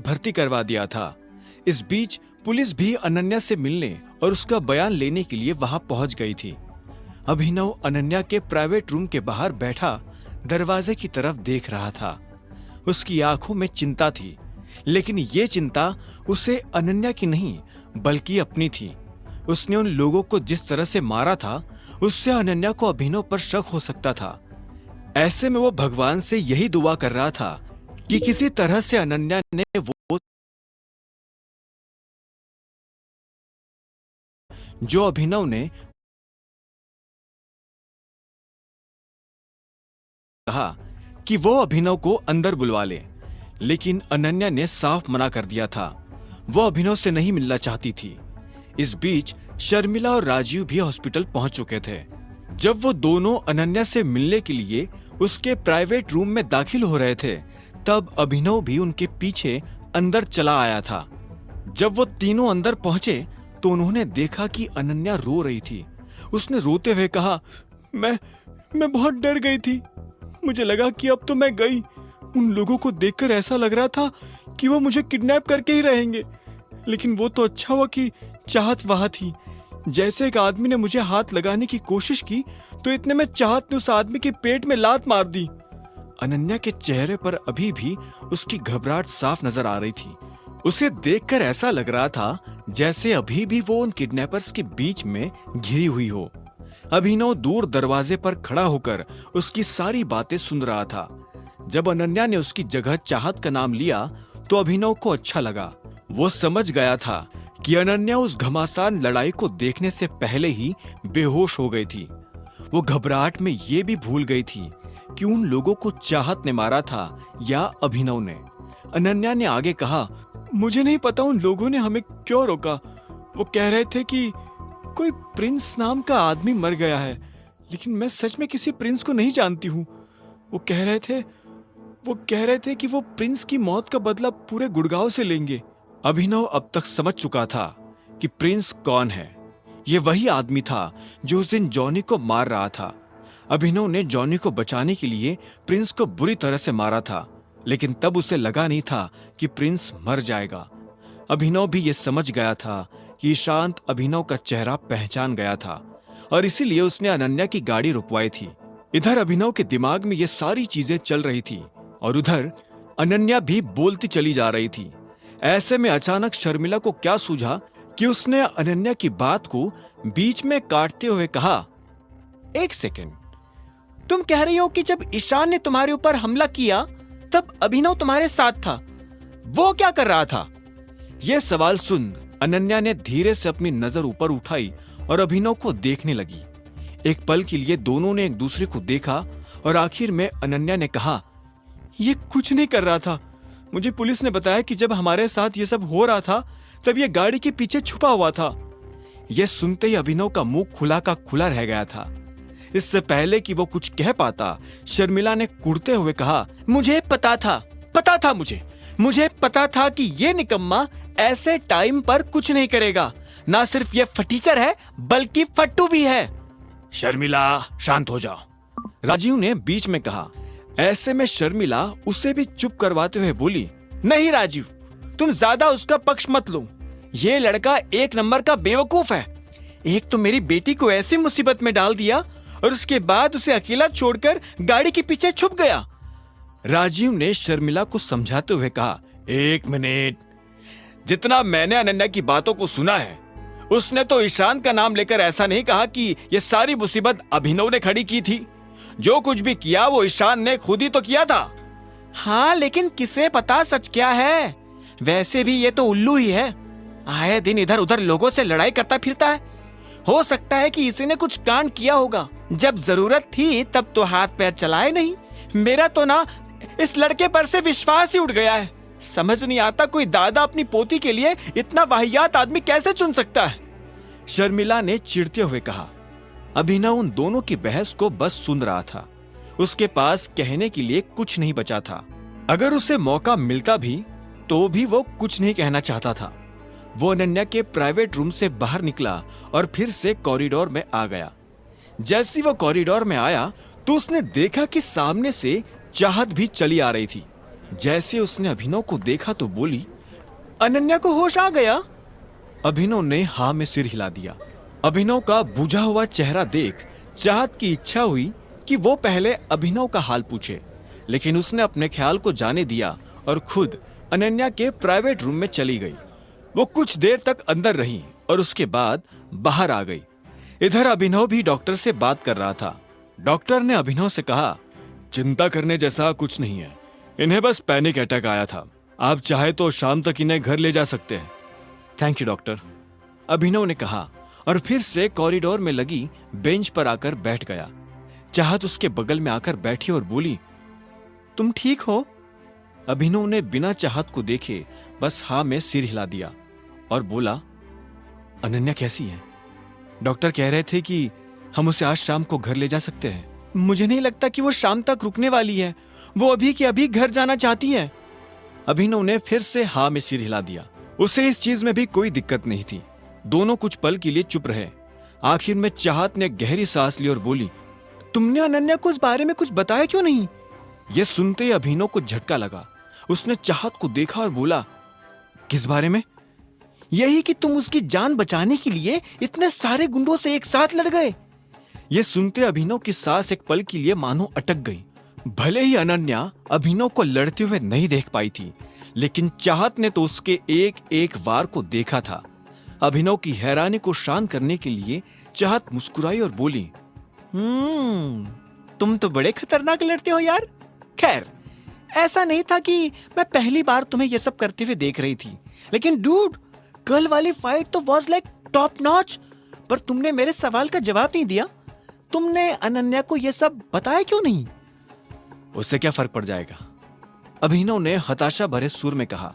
भर्ती करवा दिया था। इस बीच पुलिस भी अनन्या से मिलने और उसका बयान लेने के लिए वहां पहुंच गई थी। अभिनव अनन्या के प्राइवेट रूम के बाहर बैठा दरवाजे की तरफ देख रहा था। उसकी आंखों में चिंता थी, लेकिन ये चिंता उसे अनन्या की नहीं बल्कि अपनी थी। उसने उन लोगों को जिस तरह से मारा था, उससे अनन्या को अभिनव पर शक हो सकता था। ऐसे में वो भगवान से यही दुआ कर रहा था कि किसी तरह से अनन्या ने वो जो अभिनव ने कहा कि वो अभिनव को अंदर बुलवा ले, लेकिन अनन्या ने साफ मना कर दिया था। वो अभिनव से नहीं मिलना चाहती थी। इस बीच शर्मिला और राजीव भी हॉस्पिटल पहुंच चुके थे। जब वो दोनों अनन्या से मिलने के लिए उसके प्राइवेट रूम में दाखिल हो रहे थे, तब अभिनव भी उनके पीछे अंदर चला आया था। जब वो तीनों अंदर पहुंचे तो उन्होंने देखा कि अनन्या रो रही थी। उसने रोते हुए कहा, मैं बहुत डर गई थी। मुझे लगा कि अब तो मैं गई। उन लोगों को देखकर ऐसा लग रहा था कि वो मुझे किडनैप करके ही रहेंगे, लेकिन वो तो अच्छा हुआ कि चाहत वहां थी। जैसे एक आदमी ने मुझे हाथ लगाने की कोशिश की तो इतने में चाहत ने उस आदमी के पेट में लात मार दी। अनन्या के चेहरे पर अभी भी उसकी घबराहट साफ नजर आ रही थी। उसे देखकर ऐसा लग रहा था जैसे अभी भी वो उन किडनैपर्स के बीच में घिरी हुई हो। अभिनव दूर दरवाजे पर खड़ा होकर उसकी सारी बातें सुन रहा था। जब अनन्या ने उसकी जगह चाहत का नाम लिया तो अभिनव को अच्छा लगा। वो समझ गया था कि अनन्या उस घमासान लड़ाई को देखने से पहले ही बेहोश हो गई थी। वो घबराहट में ये भी भूल गई थी कि उन लोगों को चाहत ने मारा था या अभिनव ने। अनन्या ने आगे कहा, मुझे नहीं पता उन लोगों ने हमें क्यों रोका। वो कह रहे थे कि कोई प्रिंस नाम का आदमी मर गया है, लेकिन मैं सच में किसी प्रिंस को नहीं जानती हूँ। वो कह रहे थे कि वो प्रिंस की मौत का बदला पूरे गुड़गांव से लेंगे। अभिनव अब तक समझ चुका था कि प्रिंस कौन है। ये वही आदमी था जो उस दिन जॉनी को मार रहा था। अभिनव ने जॉनी को बचाने के लिए प्रिंस को बुरी तरह से मारा था, लेकिन तब उसे लगा नहीं था कि प्रिंस मर जाएगा। अभिनव भी ये समझ गया था कि ईशांत अभिनव का चेहरा पहचान गया था और इसीलिए उसने अनन्या की गाड़ी रुकवाई थी। इधर अभिनव के दिमाग में ये सारी चीजें चल रही थी और उधर अनन्या भी बोलती चली जा रही थी। ऐसे में अचानक शर्मिला को क्या सूझा कि उसने अनन्या की बात को बीच में काटते हुए कहा, एक सेकंड, तुम कह रही हो कि जब ईशान ने तुम्हारे ऊपर हमला किया तब अभिनव तुम्हारे साथ था। वो क्या कर रहा था? यह सवाल सुन अनन्या ने धीरे से अपनी नजर ऊपर उठाई और अभिनव को देखने लगी। एक पल के लिए दोनों ने एक दूसरे को देखा और आखिर में अनन्या ने कहा, ये कुछ नहीं कर रहा था। मुझे पुलिस ने बताया कि जब हमारे साथ ये सब हो रहा था तब ये गाड़ी के पीछे छुपा हुआ था। यह सुनते ही अभिनव का मुंह खुला का खुला रह गया था। इससे पहले कि वो कुछ कह पाता, शर्मिला ने कुड़ते हुए कहा, मुझे पता था मुझे पता था कि ये निकम्मा ऐसे टाइम पर कुछ नहीं करेगा। ना सिर्फ ये फटीचर है बल्कि फट्टू भी है। शर्मिला शांत हो जाओ, राजीव ने बीच में कहा। ऐसे में शर्मिला उसे भी चुप करवाते हुए बोली, नहीं राजीव, तुम ज्यादा उसका पक्ष मत लो। ये लड़का एक नंबर का बेवकूफ है। एक तो मेरी बेटी को ऐसी मुसीबत में डाल दिया और उसके बाद उसे अकेला छोड़कर गाड़ी के पीछे छुप गया। राजीव ने शर्मिला को समझाते हुए कहा, एक मिनट, जितना मैंने अनन्या की बातों को सुना है उसने तो ईशान का नाम लेकर ऐसा नहीं कहा कि ये सारी मुसीबत अभिनव ने खड़ी की थी। जो कुछ भी किया वो ईशान ने खुद ही तो किया था। हाँ, लेकिन किसे पता सच क्या है। वैसे भी ये तो उल्लू ही है, आए दिन इधर उधर लोगों से लड़ाई करता फिरता है। हो सकता है कि इसी ने कुछ कांड किया होगा। जब जरूरत थी तब तो हाथ पैर चलाए नहीं। मेरा तो ना इस लड़के पर से विश्वास ही उठ गया है। समझ नहीं आता कोई दादा अपनी पोती के लिए इतना वाहियात आदमी कैसे चुन सकता है। शर्मिला ने चिढ़ते हुए कहा। अभिनव उन दोनों की बहस को बस सुन रहा था। उसके पास कहने के लिए कुछ नहीं बचा था। अगर उसे मौका मिलता भी तो भी वो कुछ नहीं कहना चाहता था। वो अनन्या के प्राइवेट रूम से बाहर निकला और फिर से कॉरिडोर में आ गया। जैसे वो कॉरिडोर में आया तो उसने देखा कि सामने से चाहत भी चली आ रही थी। जैसे उसने अभिनव को देखा तो बोली, अनन्या को होश आ गया? अभिनव ने हाँ में सिर हिला दिया। अभिनव का बुझा हुआ चेहरा देख चाहत की इच्छा हुई कि वो पहले अभिनव का हाल पूछे, लेकिन उसने अपने ख्याल को जाने दिया और खुद अनन्या के प्राइवेट रूम में चली गई। वो कुछ देर तक अंदर रही और उसके बाद बाहर आ गई। इधर अभिनव भी डॉक्टर से बात कर रहा था। डॉक्टर ने अभिनव से कहा, चिंता करने जैसा कुछ नहीं है, इन्हें बस पैनिक अटैक आया था। आप चाहे तो शाम तक इन्हें घर ले जा सकते हैं। थैंक यू डॉक्टर, अभिनव ने कहा और फिर से कॉरिडोर में लगी बेंच पर आकर बैठ गया। चाहत उसके बगल में आकर बैठी और बोली, तुम ठीक हो? अभिनव ने बिना चाहत को देखे बस हाँ में सिर हिला दिया और बोला, अनन्या कैसी है? डॉक्टर कह रहे थे कि हम उसे आज शाम को घर ले जा सकते हैं। मुझे नहीं लगता कि वो शाम तक रुकने वाली है, वो अभी के अभी घर जाना चाहती है। अभिनव ने फिर से हाँ में सिर हिला दिया। उसे इस चीज में भी कोई दिक्कत नहीं थी। दोनों कुछ पल के लिए चुप रहे। आखिर में चाहत ने गहरी सांस ली और बोली, तुमने अनन्या को इस बारे में कुछ बताया क्यों नहीं? यह सुनते ही अभिनव को झटका लगा। उसने चाहत को देखा और बोला, किस बारे में? यही कि तुम उसकी जान बचाने के लिए इतने सारे गुंडों से एक साथ लड़ गए। यह सुनते अभिनव की सांस एक पल के लिए मानो अटक गई। भले ही अनन्या अभिनव को लड़ते हुए नहीं देख पाई थी, लेकिन चाहत ने तो उसके एक एक वार को देखा था। अभिनव की हैरानी को शांत करने के लिए चाहत मुस्कुराई और बोली, तुम तो बड़े खतरनाक लड़ते हो यार। खैर, ऐसा नहीं था कि मैं पहली बार तुम्हें यह सब करते हुए देख रही थी, लेकिन डूड, कल वाली फाइट तो वाज लाइक टॉप नॉच। पर तुमने मेरे सवाल का जवाब नहीं दिया। तुमने अनन्या को यह सब बताया क्यों नहीं? उससे क्या फर्क पड़ जाएगा? अभिनव ने हताशा भरे सुर में कहा।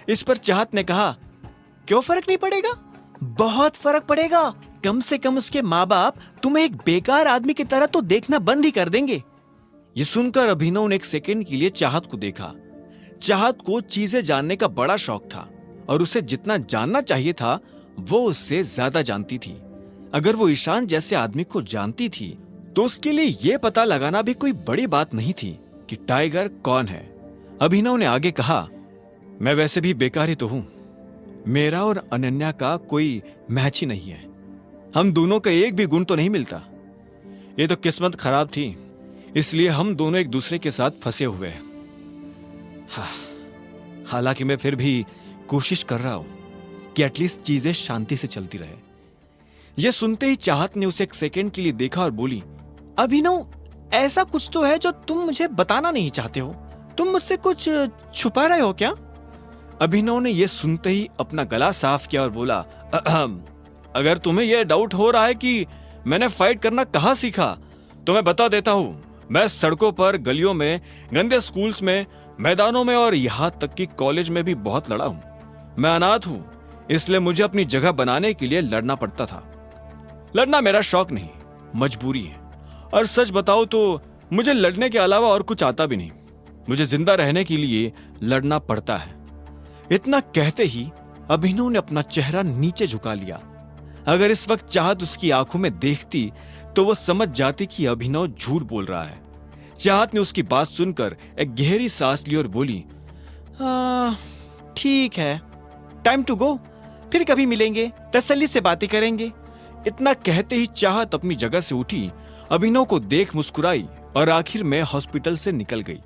इस पर चाहत ने कहा, क्यों फर्क नहीं पड़ेगा? बहुत फर्क पड़ेगा। कम से कम उसके माँ बाप तुम्हें एक बेकार आदमी की तरह तो देखना बंद ही कर देंगे। ये सुनकर अभिनव ने एक सेकंड के लिए चाहत को देखा। चाहत को चीजें जानने का बड़ा शौक था और उसे जितना जानना चाहिए था वो उससे ज्यादा जानती थी। अगर वो ईशान जैसे आदमी को जानती थी तो उसके लिए यह पता लगाना भी कोई बड़ी बात नहीं थी कि टाइगर कौन है। अभिनव ने आगे कहा, मैं वैसे भी बेकार ही तो हूं। मेरा और अनन्या का कोई मैच ही नहीं है। हम दोनों का एक भी गुण तो नहीं मिलता। ये तो किस्मत खराब थी, इसलिए हम दोनों एक दूसरे के साथ फंसे हुए हैं। हालांकि मैं फिर भी कोशिश कर रहा हूं कि एटलीस्ट चीजें शांति से चलती रहे। यह सुनते ही चाहत ने उसे एक सेकंड के लिए देखा और बोली, अभिनव, ऐसा कुछ तो है जो तुम मुझे बताना नहीं चाहते हो। तुम मुझसे कुछ छुपा रहे हो क्या? अभिनव ने यह सुनते ही अपना गला साफ किया और बोला, अगर तुम्हें यह डाउट हो रहा है कि मैंने फाइट करना कहां सीखा तो मैं बता देता हूं। मैं सड़कों पर, गलियों में, गंदे स्कूल्स में, मैदानों में और यहां तक कि कॉलेज में भी बहुत लड़ा हूं। मैं अनाथ हूं, इसलिए मुझे अपनी जगह बनाने के लिए लड़ना पड़ता था। लड़ना मेरा शौक नहीं, मजबूरी है। और सच बताओ तो मुझे लड़ने के अलावा और कुछ आता भी नहीं। मुझे जिंदा रहने के लिए लड़ना पड़ता है। इतना कहते ही अभिनव ने अपना चेहरा नीचे झुका लिया। अगर इस वक्त चाहत उसकी आंखों में देखती तो वो समझ जाती कि अभिनव झूठ बोल रहा है। चाहत ने उसकी बात सुनकर एक गहरी सांस ली और बोली, ठीक है, टाइम टू गो। फिर कभी मिलेंगे, तसल्ली से बातें करेंगे। इतना कहते ही चाहत अपनी जगह से उठी, अभिनव को देख मुस्कुराई और आखिर में हॉस्पिटल से निकल गई।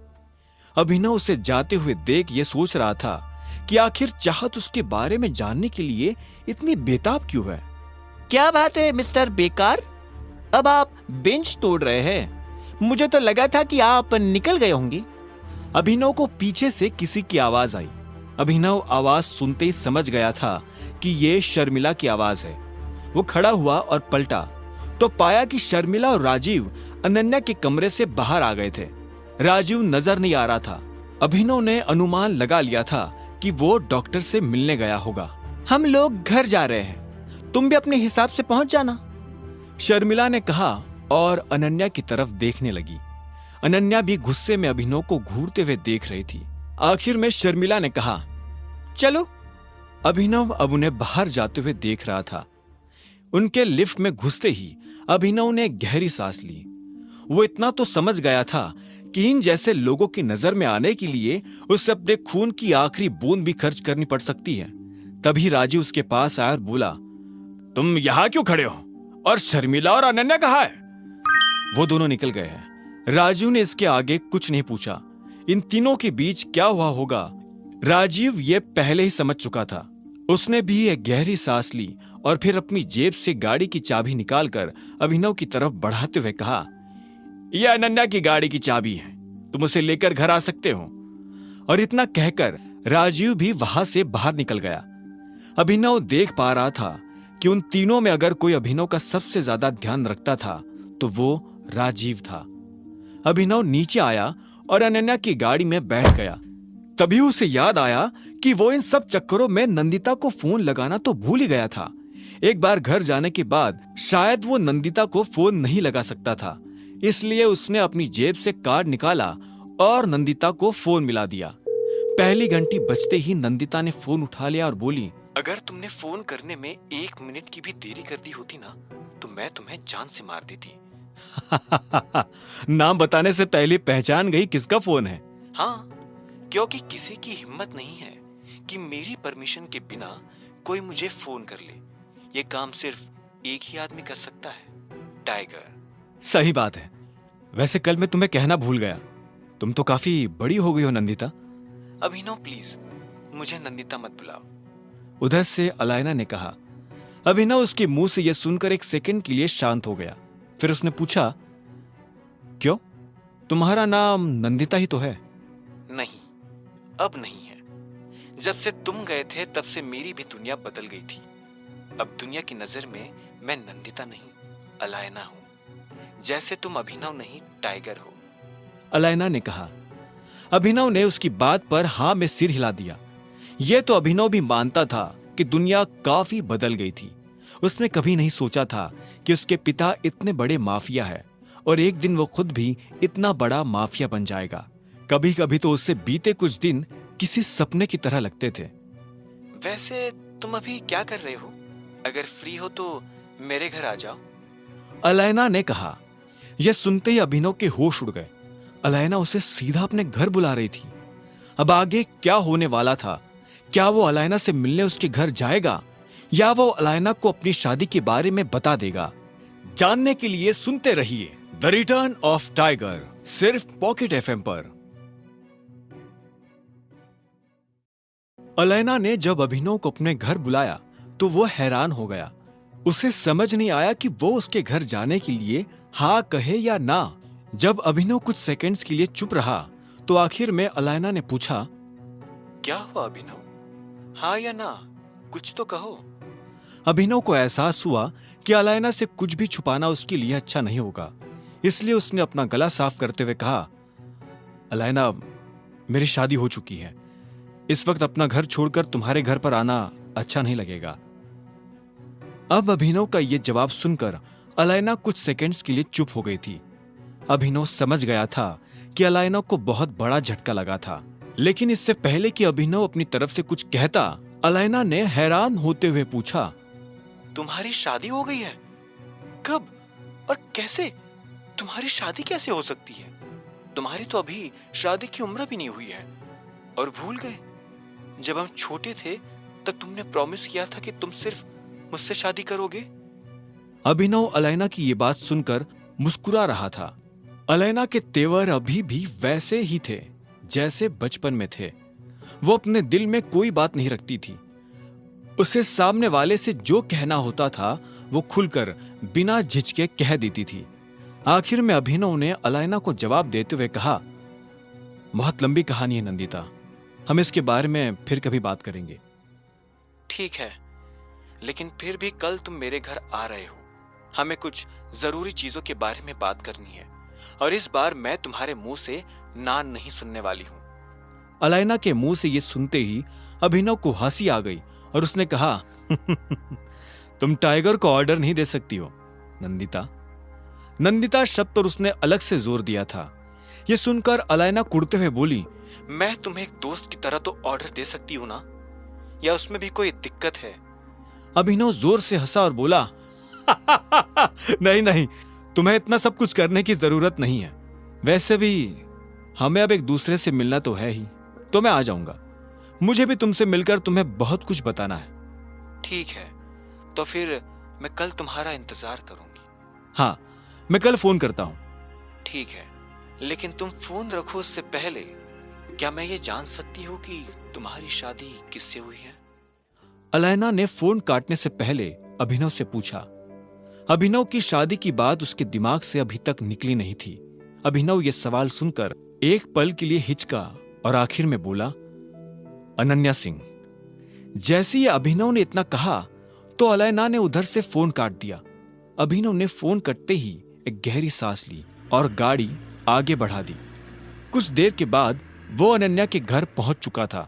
अभिनव उसे जाते हुए देख ये सोच रहा था कि आखिर चाहत उसके बारे में जानने के लिए इतनी बेताब क्यों है। क्या बात है मिस्टर बेकार, अब आप बेंच तोड़ रहे हैं? मुझे तो लगा था कि आप निकल गए होंगे। अभिनव को पीछे से किसी की आवाज आई। अभिनव आवाज सुनते ही समझ गया था कि ये शर्मिला की आवाज है। वो खड़ा हुआ और पलटा तो पाया कि शर्मिला और राजीव अनन्या के कमरे से बाहर आ गए थे। राजीव नजर नहीं आ रहा था। अभिनव ने अनुमान लगा लिया था कि वो डॉक्टर से मिलने गया होगा। हम लोग घर जा रहे हैं, तुम भी अपने हिसाब से पहुंच जाना, शर्मिला ने कहा और अनन्या की तरफ देखने लगी। अनन्या भी गुस्से में अभिनव को घूरते हुए देख रही थी। आखिर में शर्मिला ने कहा, चलो। अभिनव अब उन्हें बाहर जाते हुए देख रहा था। उनके लिफ्ट में घुसते ही अभिनव ने गहरी सांस ली। वो इतना तो समझ गया था कीन जैसे लोगों की नजर में आने के लिए उसे अपने खून की आखिरी बूंद भी खर्च करनी पड़ सकती है। तभी राजीव उसके पास आया और बोला, तुम यहां क्यों खड़े हो? और शर्मिला और अनन्या कहाँ है? वो दोनों निकल गए हैं। राजीव ने इसके आगे कुछ नहीं पूछा। इन तीनों के बीच क्या हुआ होगा, राजीव ये पहले ही समझ चुका था। उसने भी एक गहरी सांस ली और फिर अपनी जेब से गाड़ी की चाबी निकालकर अभिनव की तरफ बढ़ाते हुए कहा, यह अनन्या की गाड़ी की चाबी है, तुम उसे लेकर घर आ सकते हो। और इतना कहकर राजीव भी वहां से बाहर निकल गया। अभिनव देख पा रहा था कि उन तीनों में अगर कोई अभिनव का सबसे ज्यादा ध्यान रखता था तो वो राजीव था। अभिनव नीचे आया और अनन्या की गाड़ी में बैठ गया। तभी उसे याद आया कि वो इन सब चक्करों में नंदिता को फोन लगाना तो भूल ही गया था। एक बार घर जाने के बाद शायद वो नंदिता को फोन नहीं लगा सकता था, इसलिए उसने अपनी जेब से कार्ड निकाला और नंदिता को फोन मिला दिया। पहली घंटी बजते ही नंदिता ने फोन उठा लिया और बोली, अगर तुमने फोन करने में 1 मिनट की भी देरी कर दी होती ना तो मैं तुम्हें जान से मार देती। नाम बताने से पहले पहचान गई किसका फोन है? हाँ, क्योंकि किसी की हिम्मत नहीं है कि मेरी परमिशन के बिना कोई मुझे फोन कर ले। ये काम सिर्फ एक ही आदमी कर सकता है, टाइगर। सही बात है। वैसे कल मैं तुम्हें कहना भूल गया, तुम तो काफी बड़ी हो गई हो नंदिता। अभिनव प्लीज मुझे नंदिता मत बुलाओ, उधर से अलायना ने कहा। अभिनव उसके मुंह से यह सुनकर एक सेकंड के लिए शांत हो गया। फिर उसने पूछा, क्यों, तुम्हारा नाम नंदिता ही तो है? नहीं, अब नहीं है। जब से तुम गए थे तब से मेरी भी दुनिया बदल गई थी। अब दुनिया की नजर में मैं नंदिता नहीं, अलायना हूं। जैसे तुम अभिनव नहीं, टाइगर हो, अलायना ने कहा। अभिनव ने उसकी बात पर हां में सिर हिला दिया। यह तो अभिनव भी मानता था कि दुनिया काफी बदल गई थी। उसने कभी नहीं सोचा था कि उसके पिता इतने बड़े माफिया है और एक दिन वो खुद भी इतना बड़ा माफिया बन जाएगा। कभी कभी तो उससे बीते कुछ दिन किसी सपने की तरह लगते थे। वैसे तुम अभी क्या कर रहे हो? अगर फ्री हो तो मेरे घर आ जाओ, अलायना ने कहा। यह सुनते ही अभिनव के होश उड़ गए। अलायना उसे सीधा अपने घर बुला रही थी। अब आगे क्या होने वाला था? क्या वो अलायना से मिलने उसके घर जाएगा या वो अलायना को अपनी शादी के बारे में बता देगा? जानने के लिए सुनते रहिए द रिटर्न ऑफ टाइगर, सिर्फ पॉकेट एफएम पर। अलायना ने जब अभिनव को अपने घर बुलाया तो वो हैरान हो गया। उसे समझ नहीं आया कि वो उसके घर जाने के लिए हाँ कहे या ना। जब अभिनव कुछ सेकंड्स के लिए चुप रहा तो आखिर में अलायना ने पूछा, क्या हुआ अभिनव, हाँ या ना, कुछ तो कहो। अभिनव को एहसास हुआ कि अलायना से कुछ भी छुपाना उसके लिए अच्छा नहीं होगा, इसलिए उसने अपना गला साफ करते हुए कहा, अलायना, मेरी शादी हो चुकी है। इस वक्त अपना घर छोड़कर तुम्हारे घर पर आना अच्छा नहीं लगेगा। अब अभिनव का यह जवाब सुनकर अलायना कुछ सेकंड्स के लिए चुप हो गई थी। अभिनव समझ गया था कि अलायना को बहुत बड़ा झटका लगा था, लेकिन इससे पहले कि अभिनव अपनी तरफ से कुछ कहता, अलायना ने हैरान होते हुए पूछा, तुम्हारी शादी हो गई है? कब और कैसे? तुम्हारी शादी कैसे हो सकती है? तुम्हारी तो अभी शादी की उम्र भी नहीं हुई है। और भूल गए, जब हम छोटे थे तब तुमने प्रॉमिस किया था कि तुम सिर्फ मुझसे शादी करोगे। अभिनव अलायना की ये बात सुनकर मुस्कुरा रहा था। अलायना के तेवर अभी भी वैसे ही थे जैसे बचपन में थे। वो अपने दिल में कोई बात नहीं रखती थी। उसे सामने वाले से जो कहना होता था वो खुलकर बिना झिझके कह देती थी। आखिर में अभिनव ने अलायना को जवाब देते हुए कहा, बहुत लंबी कहानी है नंदिता, हम इसके बारे में फिर कभी बात करेंगे। ठीक है, लेकिन फिर भी कल तुम मेरे घर आ रहे हो, हमें कुछ जरूरी चीजों के बारे में बात करनी है और इस बार मैं तुम्हारे मुंह से ना नहीं सुनने वाली हूं। अलायना के मुंह से यह सुनते ही अभिनव को हंसी आ गई और उसने कहा, तुम टाइगर को ऑर्डर नहीं दे सकती हो नंदिता। नंदिता शब्द पर उसने अलग से जोर दिया था। यह सुनकर अलायना कुड़ते हुए बोली, मैं तुम्हें एक दोस्त की तरह तो ऑर्डर दे सकती हूं ना, या उसमें भी कोई दिक्कत है? अभिनव जोर से हंसा और बोला, नहीं नहीं, तुम्हें इतना सब कुछ करने की जरूरत नहीं है। वैसे भी हमें अब एक दूसरे से मिलना तो है ही, तो मैं आ जाऊंगा। मुझे भी तुमसे मिलकर तुम्हें बहुत कुछ बताना है। ठीक है, तो फिर मैं कल तुम्हारा इंतजार करूंगी। हाँ, मैं कल फोन करता हूं। ठीक है, लेकिन तुम फोन रखो उससे पहले क्या मैं ये जान सकती हूँ कि तुम्हारी शादी किससे हुई है? अलैना ने फोन काटने से पहले अभिनव से पूछा। अभिनव की शादी की बात उसके दिमाग से अभी तक निकली नहीं थी। अभिनव ये सवाल सुनकर एक पल के लिए हिचका और आखिर में बोला, अनन्या सिंह। जैसे ही अभिनव ने इतना कहा तो अलैना ने उधर से फोन काट दिया। अभिनव ने फोन कटते ही एक गहरी सांस ली और गाड़ी आगे बढ़ा दी। कुछ देर के बाद वो अनन्या के घर पहुंच चुका था।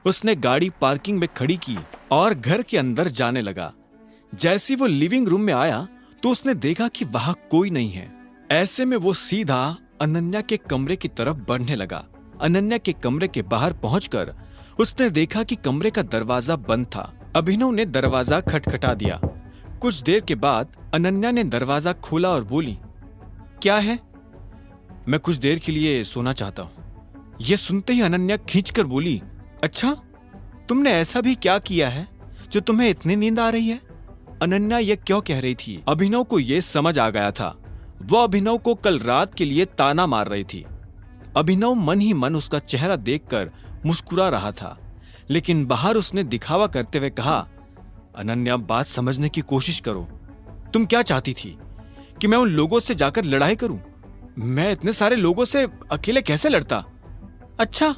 उसने गाड़ी पार्किंग में खड़ी की और घर के अंदर जाने लगा। जैसे वो लिविंग रूम में आया तो उसने देखा कि वहां कोई नहीं है। ऐसे में वो सीधा अनन्या के कमरे की तरफ बढ़ने लगा। अनन्या के कमरे के बाहर पहुंचकर उसने देखा कि कमरे का दरवाजा बंद था। अभिनव ने दरवाजा खटखटा दिया। कुछ देर के बाद अनन्या ने दरवाजा खोला और बोली, क्या है? मैं कुछ देर के लिए सोना चाहता हूं। यह सुनते ही अनन्या खींचकर बोली, अच्छा, तुमने ऐसा भी क्या किया है जो तुम्हें इतनी नींद आ रही है? अनन्या यह क्यों कह रही थी, अभिनव को यह समझ आ गया था। वो अभिनव को कल रात के लिए ताना मार रही थी। अभिनव मन ही मन उसका चेहरा देखकर मुस्कुरा रहा था, लेकिन बाहर उसने दिखावा करते हुए कहा, अनन्या, बात समझने की कोशिश करो। तुम क्या चाहती थी कि मैं उन लोगों से जाकर लड़ाई करूं? मैं इतने सारे लोगों से अकेले कैसे लड़ता? अच्छा,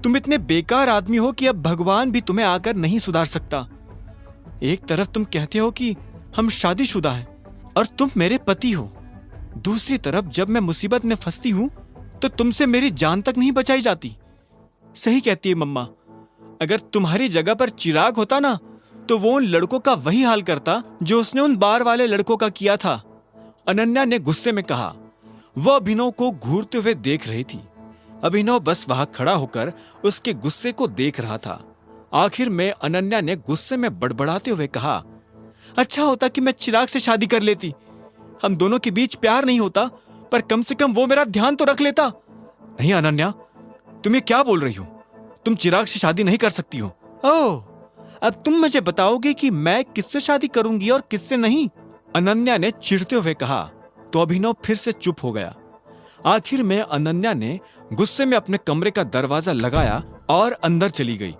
तुम इतने बेकार आदमी हो कि अब भगवान भी तुम्हें आकर नहीं सुधार सकता। एक तरफ तुम कहते हो कि हम शादीशुदा हैं और तुम मेरे पति हो, दूसरी तरफ जब मैं मुसीबत में फंसती हूं तो तुमसे मेरी जान तक नहीं बचाई जाती। सही कहती है मम्मा, अगर तुम्हारी जगह पर चिराग होता ना तो वो उन लड़कों का वही हाल करता जो उसने उन बार वाले लड़कों का किया था। अनन्या ने गुस्से में कहा। वह अभिनव को घूरते हुए देख रही थी। अभिनव बस वहां खड़ा होकर उसके गुस्से को देख रहा था। आखिर में अनन्या ने गुस्से में बड़बड़ाते हुए कहा, अच्छा होता कि मैं चिराग से शादी कर लेती। हम दोनों के बीच प्यार नहीं होता, पर कम से कम वो मेरा ध्यान तो रख लेता। नहीं अनन्या, तुम ये क्या बोल रही हो? तुम चिराग से शादी नहीं कर सकती हो। ओह, अब तुम मुझे बताओगे कि मैं किससे शादी करूंगी और किससे नहीं? अनन्या ने चिढ़ते हुए कहा तो अभिनव फिर से चुप हो गया। आखिर में अनन्या ने गुस्से में अपने कमरे का दरवाजा लगाया और अंदर चली गई।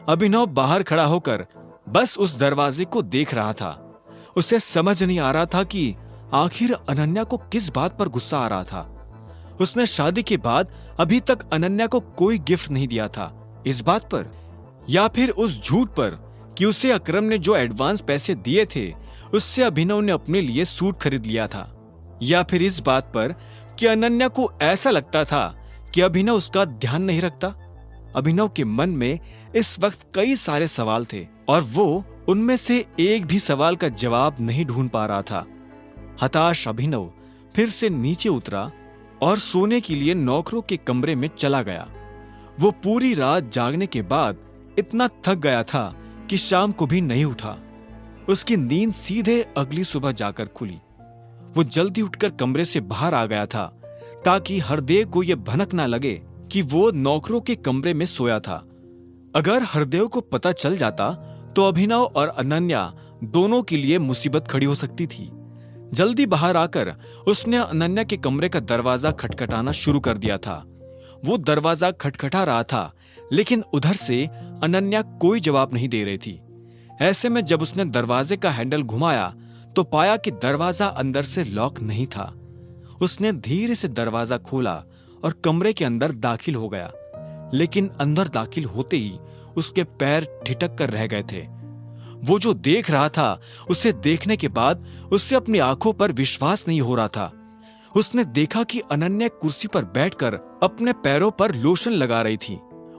अभिनव बाहर खड़ा होकर बस उस दरवाजे को देख रहा था। उसे समझ नहीं आ रहा था कि आखिर अनन्या को किस बात पर गुस्सा आ रहा था। उसने शादी के बाद अभी तक अनन्या को कोई गिफ्ट नहीं दिया था, इस बात पर या फिर उस झूठ पर कि उसे अकरम ने जो एडवांस पैसे दिए थे उससे अभिनव ने अपने लिए सूट खरीद लिया था, या फिर इस बात पर कि अनन्या को ऐसा लगता था कि अभिनव उसका ध्यान नहीं रखता। अभिनव के मन में इस वक्त कई सारे सवाल थे और वो उनमें से एक भी सवाल का जवाब नहीं ढूंढ पा रहा था। हताश अभिनव फिर से नीचे उतरा और सोने के लिए नौकरों के कमरे में चला गया। वो पूरी रात जागने के बाद इतना थक गया था कि शाम को भी नहीं उठा। उसकी नींद सीधे अगली सुबह जाकर खुली। वो जल्दी उठकर कमरे से बाहर आ गया था ताकि हरदेव को यह भनक ना लगे कि वो नौकरों के कमरे में सोया था। अगर हरदेव को पता चल जाता तो अभिनव और अनन्या दोनों के लिए मुसीबत खड़ी हो सकती थी। जल्दी बाहर आकर उसने अनन्या के कमरे का दरवाजा खटखटाना शुरू कर दिया था। वो दरवाजा खटखटा रहा था, लेकिन उधर से अनन्या कोई जवाब नहीं दे रही थी। ऐसे में जब उसने दरवाजे का हैंडल घुमाया तो पाया कि दरवाजा अंदर से लॉक नहीं था। उसने धीरे से दरवाजा खोला और कमरे के अंदर दाखिल हो गया, लेकिन अंदर दाखिल होते ही उसके पैर ठिठक कर रह गए थे। वो जो देख रहा था उसे देखने के बाद उससे अपनी आंखों पर विश्वास नहीं हो रहा था। उसने देखा कि अनन्या कुर्सी पर बैठकर अपने पैरों पर लोशन लगा रही थी।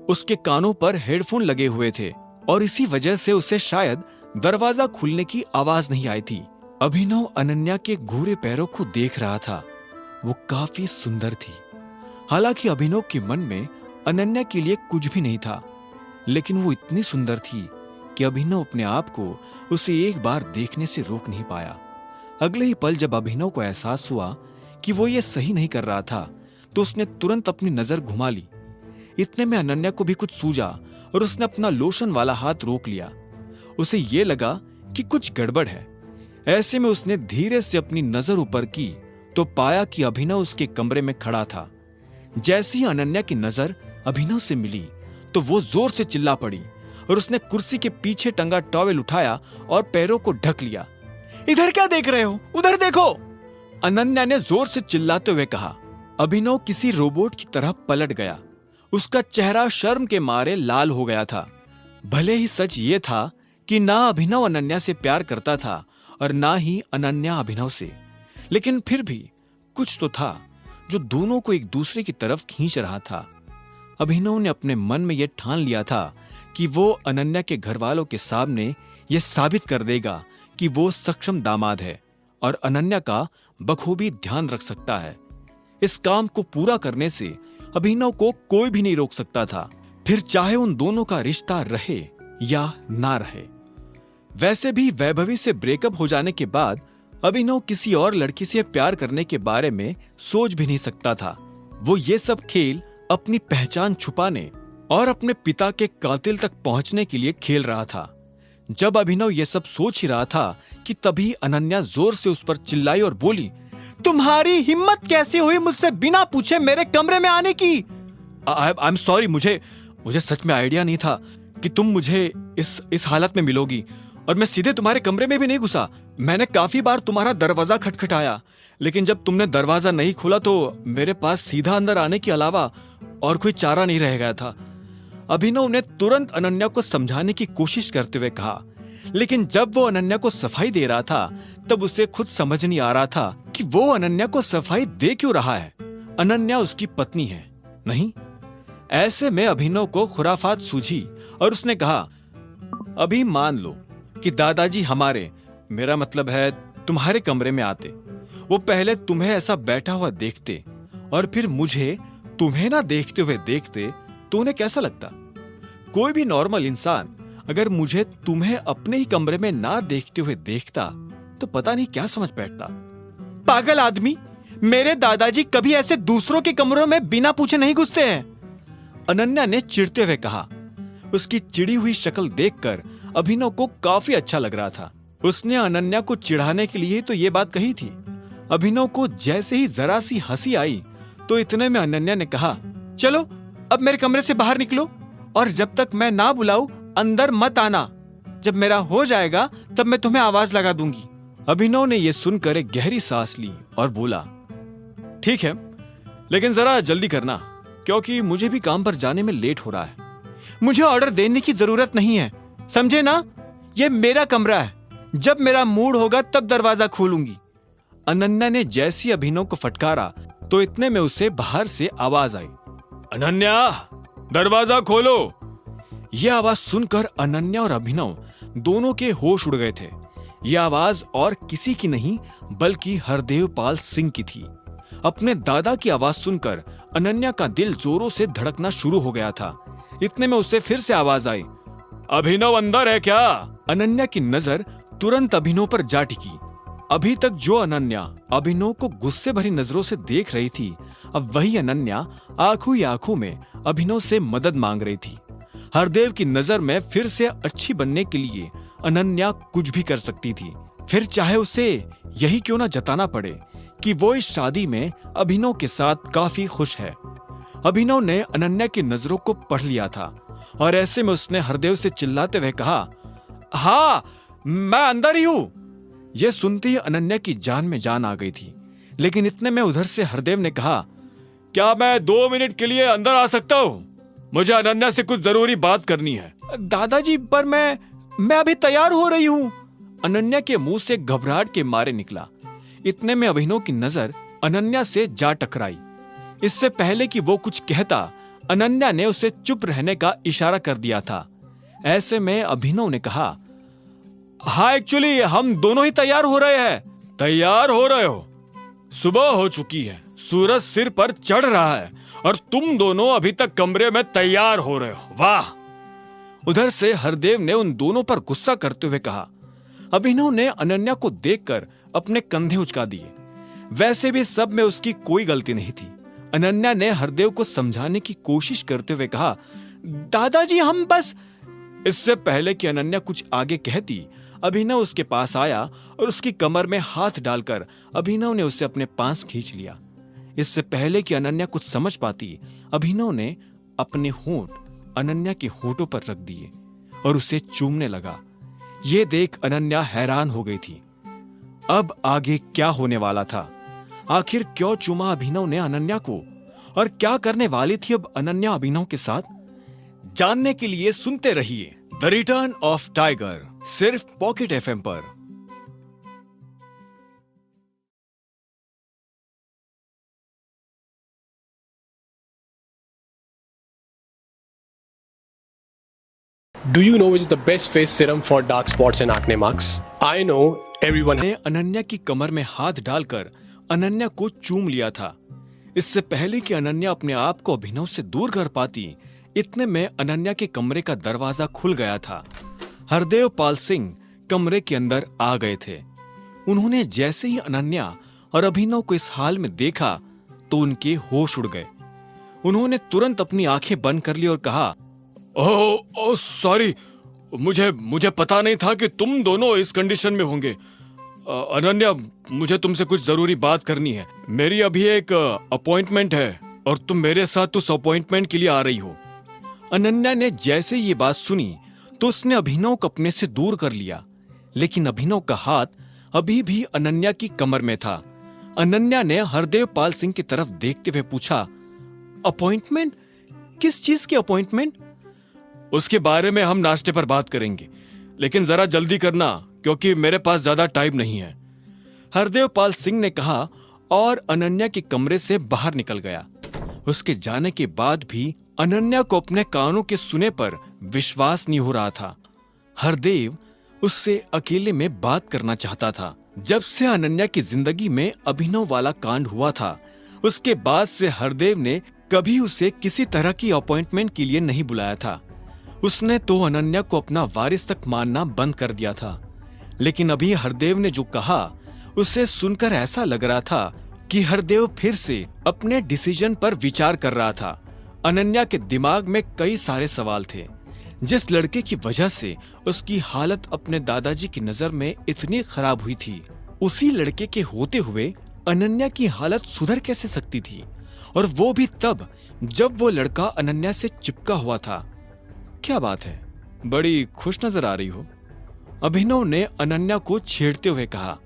उसके कानों पर हेडफोन लगे हुए थे और इसी वजह से उसे शायद दरवाजा खुलने की आवाज नहीं आई थी। अभिनव अनन्या के घूरे पैरों को देख रहा था। वो काफी सुंदर थी। हालांकि अभिनव के मन में अनन्या के लिए कुछ भी नहीं था, लेकिन वो इतनी सुंदर थी कि अभिनव अपने आप को उसे एक बार देखने से रोक नहीं पाया। अगले ही पल जब अभिनव को एहसास हुआ कि वो ये सही नहीं कर रहा था, तो उसने तुरंत अपनी नजर घुमा ली। इतने में अनन्या को भी कुछ सूझा और उसने अपना लोशन वाला हाथ रोक लिया। उसे ये लगा कि कुछ गड़बड़ है। ऐसे में उसने धीरे से अपनी नजर ऊपर की तो पाया कि अभिनव उसके कमरे में खड़ा था। जैसे ही अनन्या की नजर अभिनव से मिली तो वो जोर से चिल्ला पड़ी और उसने कुर्सी के पीछे टंगा टॉवेल उठाया और पैरों को ढक लिया। इधर क्या देख रहे हो, उधर देखो, अनन्या ने जोर से चिल्लाते हुए कहा। अभिनव किसी रोबोट की तरह पलट गया। उसका चेहरा शर्म के मारे लाल हो गया था। भले ही सच ये था कि ना अभिनव अनन्या से प्यार करता था और ना ही अनन्या अभिनव से, लेकिन फिर भी कुछ तो था जो दोनों को एक दूसरे की तरफ खींच रहा था। अभिनव ने अपने मन में यह ठान लिया था कि वो अनन्या के घर वालों के सामने यह साबित कर देगा कि वो सक्षम दामाद है और अनन्या का बखूबी ध्यान रख सकता है। इस काम को पूरा करने से अभिनव को कोई भी नहीं रोक सकता था, फिर चाहे उन दोनों का रिश्ता रहे या ना रहे। वैसे भी वैभवी से ब्रेकअप हो जाने के बाद अभिनव किसी और लड़की से प्यार करने के बारे में सोच भी नहीं सकता था। वो ये सब खेल अपनी पहचान छुपाने और अपने पिता के कातिल तक पहुंचने के लिए खेल रहा था। जब अभिनव ये सब सोच ही रहा था कि तभी अनन्या जोर से उस पर चिल्लाई और बोली, तुम्हारी हिम्मत कैसे हुई मुझसे बिना पूछे मेरे कमरे में आने की? आई एम सॉरी, मुझे सच में आइडिया नहीं था कि तुम मुझे इस हालत में मिलोगी और मैं सीधे तुम्हारे कमरे में भी नहीं घुसा। मैंने काफी बार तुम्हारा दरवाजा खटखटाया, लेकिन जब तुमने दरवाजा नहीं खोला तो मेरे पास सीधा अंदर आने के अलावा और कोई चारा नहीं रह गया था। अभिनव ने तुरंत अनन्या को समझाने की कोशिश करते हुए कहा, लेकिन जब वो अनन्या को सफाई दे रहा था तब उसे खुद समझ नहीं आ रहा था कि वो अनन्या को सफाई दे क्यों रहा है। अनन्या उसकी पत्नी है, नहीं? ऐसे में अभिनव को खुराफात सूझी और उसने कहा, अभी मान लो कि दादाजी हमारे, मेरा मतलब है तुम्हारे कमरे में आते, वो पहले तुम्हें ऐसा बैठा हुआ देखते और फिर मुझे तुम्हें ना देखते हुए देखते तो उन्हें कैसा लगता? कोई भी नॉर्मल इंसान अगर मुझे तुम्हें अपने ही कमरे में ना देखते हुए देखता तो पता नहीं क्या समझ बैठता। पागल आदमी, मेरे दादाजी कभी ऐसे दूसरों के कमरों में बिना पूछे नहीं घुसते हैं, अनन्या ने चिढ़ते हुए कहा। उसकी चिड़ी हुई शक्ल देखकर अभिनव को काफी अच्छा लग रहा था। उसने अनन्या को चिढ़ाने के लिए तो ये बात कही थी। अभिनव को जैसे ही जरा सी हंसी आई तो इतने में अनन्या ने कहा, चलो अब मेरे कमरे से बाहर निकलो और जब तक मैं ना बुलाऊं अंदर मत आना। जब मेरा हो जाएगा तब मैं तुम्हें आवाज लगा दूंगी। अभिनव ने यह सुनकर एक गहरी सांस ली और बोला, ठीक है, लेकिन जरा जल्दी करना क्योंकि मुझे भी काम पर जाने में लेट हो रहा है। मुझे ऑर्डर देने की जरूरत नहीं है, समझे ना? यह मेरा कमरा है, जब मेरा मूड होगा तब दरवाजा खोलूंगी। अनन्या ने जैसी अभिनव को फटकारा तो इतने में उसे बाहर से आवाज आई, अनन्या दरवाजा खोलो। यह आवाज सुनकर अनन्या और अभिनव दोनों के होश उड़ गए थे। यह आवाज और किसी की नहीं बल्कि हरदेवपाल सिंह की थी। अपने दादा की आवाज सुनकर अनन्या का दिल जोरों से धड़कना शुरू हो गया था। इतने में उसे फिर से आवाज आई, अभिनव अंदर है क्या? अनन्या की नजर तुरंत अभिनव पर जा टिकी। अभी तक जो अनन्या अभिनव को गुस्से भरी नजरों से देख रही थी, अब वही अनन्या आंखों ही आंखों में अभिनव से मदद मांग रही थी। हरदेव की नजर में फिर से अच्छी बनने के लिए अनन्या कुछ भी कर सकती थी, फिर चाहे उसे यही क्यों ना जताना पड़े कि वो इस शादी में अभिनव के साथ काफी खुश है। अभिनव ने अनन्या की नजरों को पढ़ लिया था और ऐसे में उसने हरदेव से चिल्लाते हुए कहा, हाँ मैं अंदर ही हूं। यह सुनते ही अनन्या की जान में जान आ गई थी, लेकिन इतने में उधर से हरदेव ने कहा, क्या मैं 2 मिनट के लिए अंदर आ सकता हूं? मुझे अनन्या से कुछ जरूरी बात करनी है। दादाजी, पर मैं अभी तैयार हो रही हूं। अनन्या के मुंह से घबराहट के मारे निकला। इतने में अभिनव की नजर अनन्या से जा टकराई। इससे पहले कि वो कुछ कहता, अनन्या ने उसे चुप रहने का इशारा कर दिया था। ऐसे में अभिनव ने कहा, हाँ एक्चुअली हम दोनों ही तैयार हो रहे हैं। तैयार हो रहे हो? सुबह हो चुकी है, सूरज सिर पर चढ़ रहा है और तुम दोनों अभी तक कमरे में तैयार हो रहे हो, वाह। उधर से हरदेव ने उन दोनों पर गुस्सा करते हुए कहा। अभिनव ने अनन्या को देखकर अपने कंधे उचका दिए। वैसे भी सब में उसकी कोई गलती नहीं थी, अनन्या ने हरदेव को समझाने की कोशिश करते हुए कहा, दादाजी हम बस। इससे पहले कि अनन्या कुछ आगे कहती, अभिनव उसके पास आया और उसकी कमर में हाथ डालकर अभिनव ने उसे अपने पास खींच लिया। इससे पहले कि अनन्या कुछ समझ पाती, अभिनव ने अपने होंठ अनन्या के होंठों पर रख दिए और उसे चूमने लगा। ये देख अनन्या हैरान हो गई थी। अब आगे क्या होने वाला था? आखिर क्यों चूमा अभिनव ने अनन्या को, और क्या करने वाली थी अब अनन्या अभिनव के साथ? जानने के लिए सुनते रहिए द रिटर्न ऑफ टाइगर, सिर्फ पॉकेट एफएम पर। Do you know which is the best face serum for dark spots and acne marks? I know everyone. ने अनन्या की कमर में हाथ डालकर अनन्या को चूम लिया था। इससे पहले कि अनन्या अपने आप को अभिनव से दूर कर पाती, इतने में अनन्या के कमरे का दरवाजा खुल गया था। हरदेव पाल सिंह कमरे के अंदर आ गए थे। उन्होंने जैसे ही अनन्या और अभिनव को इस हाल में देखा तो उनके होश उड़ गए। उन्होंने तुरंत अपनी आंखें बंद कर ली और कहा, ओह सॉरी, मुझे पता नहीं था कि तुम दोनों इस कंडीशन में होंगे। अनन्या, मुझे तुमसे कुछ जरूरी बात करनी है। मेरी अभी एक अपॉइंटमेंट है और तुम मेरे साथ उस अपॉइंटमेंट के लिए आ रही हो। अनन्या ने जैसे ये बात सुनी तो उसने अभिनव को अपने से दूर कर लिया, लेकिन अभिनव का हाथ अभी भी अनन्या की कमर में था। अनन्या ने हरदेव पाल सिंह की तरफ देखते हुए पूछा, अपॉइंटमेंट? किस चीज की अपॉइंटमेंट? उसके बारे में हम नाश्ते पर बात करेंगे, लेकिन जरा जल्दी करना क्योंकि मेरे पास ज्यादा टाइम नहीं है, हरदेव पाल सिंह ने कहा और अनन्या के कमरे से बाहर निकल गया। उसके जाने के बाद भी अनन्या को अपने कानों के सुने पर विश्वास नहीं हो रहा था। हरदेव उससे अकेले में बात करना चाहता था। जब से अनन्या की जिंदगी में अभिनव वाला कांड हुआ था, उसके बाद से हरदेव ने कभी उसे किसी तरह की अपॉइंटमेंट के लिए नहीं बुलाया था। उसने तो अनन्या को अपना वारिस तक मानना बंद कर दिया था। लेकिन अभी हरदेव ने जो कहा, उसे सुनकर ऐसा लग रहा था कि हरदेव फिर से अपने डिसीजन पर विचार कर रहा था। अनन्या के दिमाग में कई सारे सवाल थे। जिस लड़के की वजह से उसकी हालत अपने दादाजी की नजर में इतनी खराब हुई थी, उसी लड़के के होते हुए अनन्या की हालत सुधर कैसे सकती थी, और वो भी तब जब वो लड़का अनन्या से चिपका हुआ था। क्या बात है, बड़ी खुश नजर आ रही हो, अभिनव ने अनन्या को छेड़ते हुए कहा।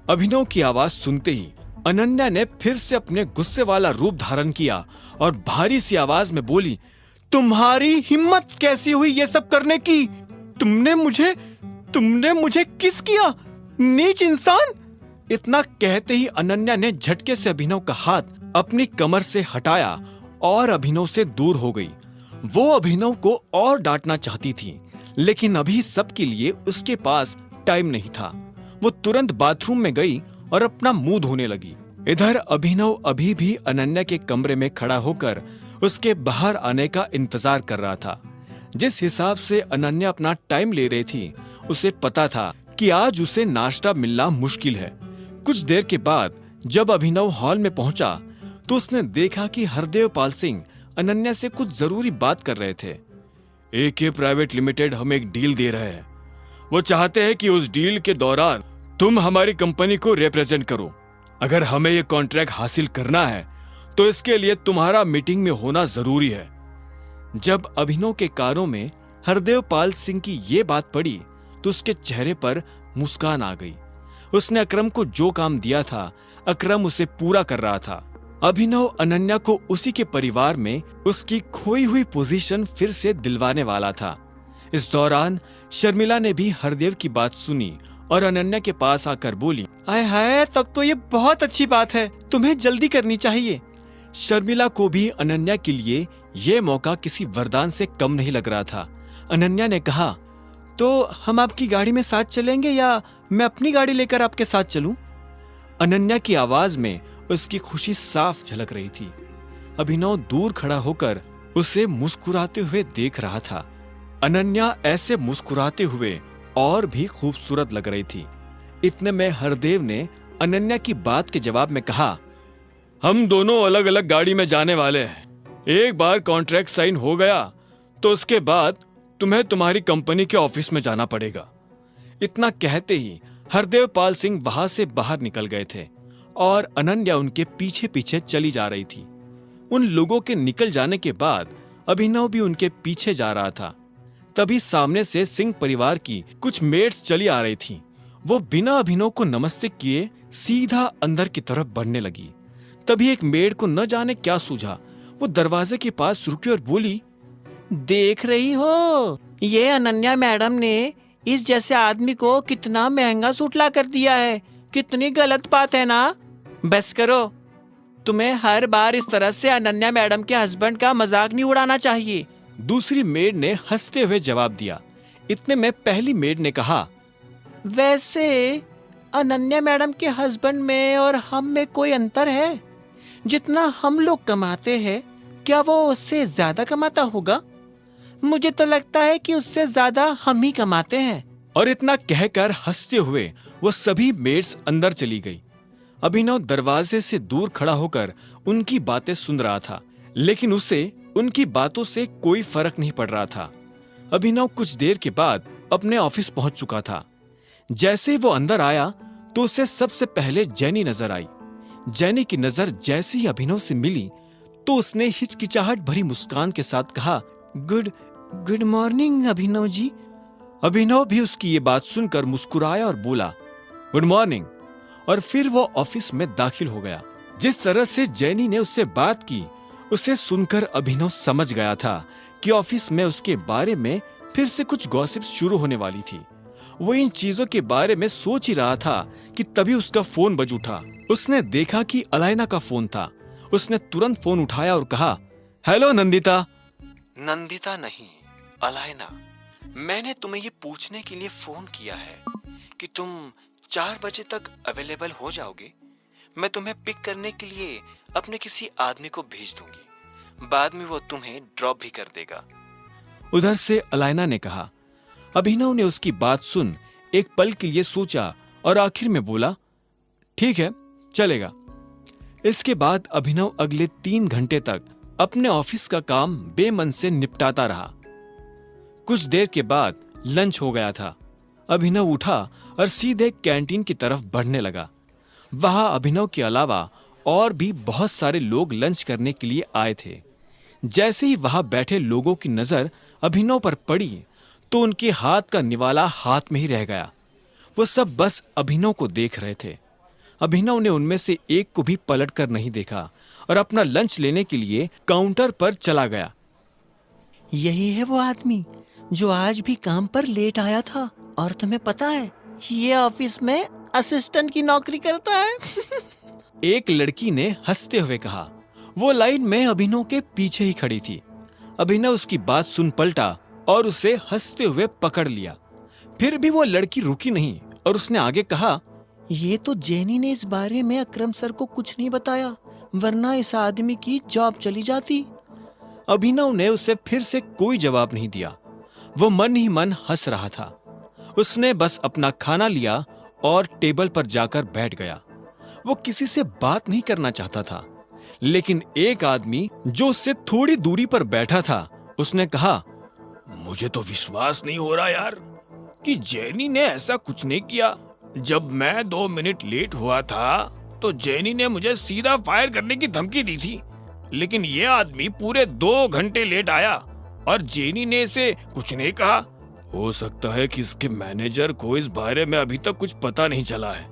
अभिनव की आवाज सुनते ही अनन्या ने फिर से अपने गुस्से वाला रूप धारण किया और भारी सी आवाज में बोली, तुम्हारी हिम्मत कैसी हुई ये सब करने की? तुमने मुझे किस किया, नीच इंसान? इतना कहते ही अनन्या ने झटके से अभिनव का हाथ अपनी कमर से हटाया और अभिनव से दूर हो गई। वो अभिनव को और डांटना चाहती थी, लेकिन अभी सबके लिए उसके पास टाइम नहीं था। वो तुरंत बाथरूम में गई और अपना मुंह धोने लगी। इधर अभिनव अभी भी अनन्या के कमरे में खड़ा होकर उसके बाहर आने का इंतजार कर रहा था। जिस हिसाब से अनन्या अपना टाइम ले रही थी, उसे पता था कि आज उसे नाश्ता मिलना मुश्किल है। कुछ देर के बाद जब अभिनव हॉल में पहुंचा तो उसने देखा कि हरदेव पाल सिंह अनन्या से कुछ जरूरी बात कर रहे थे। AK प्राइवेट लिमिटेड हमें एक डील दे रहे हैं। वो चाहते हैं कि उस डील के दौरान तुम हमारी कंपनी को रिप्रेजेंट करो। अगर हमें ये कॉन्ट्रैक्ट हासिल करना है तो इसके लिए तुम्हारा मीटिंग में होना जरूरी है। जब अभिनव के कानों में हरदेव पाल सिंह की ये बात पड़ी तो उसके चेहरे पर मुस्कान आ गई। उसने अकरम को जो काम दिया था, अकरम उसे पूरा कर रहा था। अभिनव अनन्या को उसी के परिवार में उसकी खोई हुई पोजीशन फिर से दिलवाने वाला था। इस दौरान शर्मिला ने भी हरदेव की बात सुनी और अनन्या के पास आकर बोली, आय हाय, तब तो ये बहुत अच्छी बात है, तुम्हें जल्दी करनी चाहिए। शर्मिला को भी अनन्या के लिए ये मौका किसी वरदान से कम नहीं लग रहा था। अनन्या ने कहा, तो हम आपकी गाड़ी में साथ चलेंगे या मैं अपनी गाड़ी लेकर आपके साथ चलूं? अनन्या की आवाज में उसकी खुशी साफ झलक रही थी। अभिनव दूर खड़ा होकर उसे मुस्कुराते हुए देख रहा था। अनन्या ऐसे मुस्कुराते हुए और भी खूबसूरत लग रही थी। इतने में हरदेव ने अनन्या की बात के जवाब में कहा, हम दोनों अलग अलग गाड़ी में जाने वाले हैं। एक बार कॉन्ट्रैक्ट साइन हो गया तो उसके बाद तुम्हें तुम्हारी कंपनी के ऑफिस में जाना पड़ेगा। इतना कहते ही हरदेव पाल सिंह वहां से बाहर निकल गए थे और अनन्या उनके पीछे पीछे चली जा रही थी। उन लोगों के निकल जाने के बाद अभिनव भी उनके पीछे जा रहा था। तभी सामने से सिंह परिवार की कुछ मेड्स चली आ रही थीं। वो बिना अभिनव को नमस्ते किए सीधा अंदर की तरफ बढ़ने लगी। तभी एक मेड को न जाने क्या सूझा, वो दरवाजे के पास रुकी और बोली, देख रही हो, ये अनन्या मैडम ने इस जैसे आदमी को कितना महंगा सूट ला कर दिया है। कितनी गलत बात है ना। बस करो, तुम्हें हर बार इस तरह से अनन्या मैडम के हस्बैंड का मजाक नहीं उड़ाना चाहिए। दूसरी मेड ने हंसते हुए जवाब दिया। इतने में पहली मेड ने कहा, वैसे अनन्या मैडम के हस्बैंड में और हम में कोई अंतर है? जितना हम लोग कमाते हैं, क्या वो उससे ज्यादा कमाता होगा? मुझे तो लगता है कि उससे ज्यादा हम ही कमाते हैं। और इतना कहकर हंसते हुए वो सभी मेड्स अंदर चली गई। अभिनव दरवाजे से दूर खड़ा होकर उनकी बातें सुन रहा था, लेकिन उसे उनकी बातों से कोई फर्क नहीं पड़ रहा था। अभिनव कुछ देर के बाद अपने ऑफिस पहुंच चुका था। जैसे ही वो अंदर आया तो उसे सबसे पहले जेनी नजर आई। जेनी की नजर जैसे ही अभिनव से मिली तो उसने हिचकिचाहट भरी मुस्कान के साथ कहा, गुड मॉर्निंग अभिनव जी। अभिनव भी उसकी ये बात सुनकर मुस्कुराया और बोला, गुड मॉर्निंग, और फिर वो ऑफिस में दाखिल हो गया। जिस तरह से जेनी ने उससे बात की, उसे सुनकर अभिनव समझ गया था कि ऑफिस में उसके बारे में फिर से कुछ गॉसिप शुरू होने वाली थी। वो इन चीजों के बारे में सोच ही रहा था कि तभी उसका फोन बज उठा। उसने देखा कि अलाइना का फोन था। उसने तुरंत फोन उठाया और कहा, हेलो नंदिता। नंदिता नहीं, अलाइना। मैंने तुम्हें ये पूछने के लिए फोन किया है कि तुम 4 बजे तक अवेलेबल हो जाओगे। मैं तुम्हें पिक करने के लिए अपने किसी आदमी को भेज दूंगी। बाद में वो तुम्हें ड्रॉप भी कर देगा। उधर से अलाइना ने कहा। अभिनव ने उसकी बात सुन एक पल के लिए सोचा और आखिर में बोला, ठीक है, चलेगा। इसके बाद अभिनव अगले 3 घंटे तक अपने ऑफिस का काम बेमन से निपटाता रहा। कुछ देर के बाद लंच हो गया था। अभिनव उठा और सीधे कैंटीन की तरफ बढ़ने लगा। वहां अभिनव के अलावा और भी बहुत सारे लोग लंच करने के लिए आए थे। जैसे ही वहां बैठे लोगों की नजर अभिनव पर पड़ी तो उनके हाथ का निवाला हाथ में ही रह गया। वो सब बस अभिनव को देख रहे थे। अभिनव ने उनमें से एक को भी पलट कर नहीं देखा और अपना लंच लेने के लिए काउंटर पर चला गया। यही है वो आदमी जो आज भी काम पर लेट आया था। और तुम्हें पता है, ये ऑफिस में असिस्टेंट की नौकरी करता है। एक लड़की ने हंसते हुए कहा। वो लाइन में अभिनव के पीछे ही खड़ी थी। अभिनव उसकी बात सुन पलटा और उसे हंसते हुए पकड़ लिया। फिर भी वो लड़की रुकी नहीं और उसने आगे कहा, ये तो जेनी ने इस बारे में अकरम सर को कुछ नहीं बताया, वरना इस आदमी की जॉब चली जाती। अभिनव ने उसे फिर से कोई जवाब नहीं दिया। वो मन ही मन हंस रहा था। उसने बस अपना खाना लिया और टेबल पर जाकर बैठ गया। वो किसी से बात नहीं करना चाहता था, लेकिन एक आदमी जो उससे थोड़ी दूरी पर बैठा था, उसने कहा, मुझे तो विश्वास नहीं हो रहा यार कि जेनी ने ऐसा कुछ नहीं किया। जब मैं 2 मिनट लेट हुआ था तो जेनी ने मुझे सीधा फायर करने की धमकी दी थी, लेकिन ये आदमी पूरे 2 घंटे लेट आया और जेनी ने इसे कुछ नहीं कहा। हो सकता है कि इसके मैनेजर को इस बारे में अभी तक कुछ पता नहीं चला है,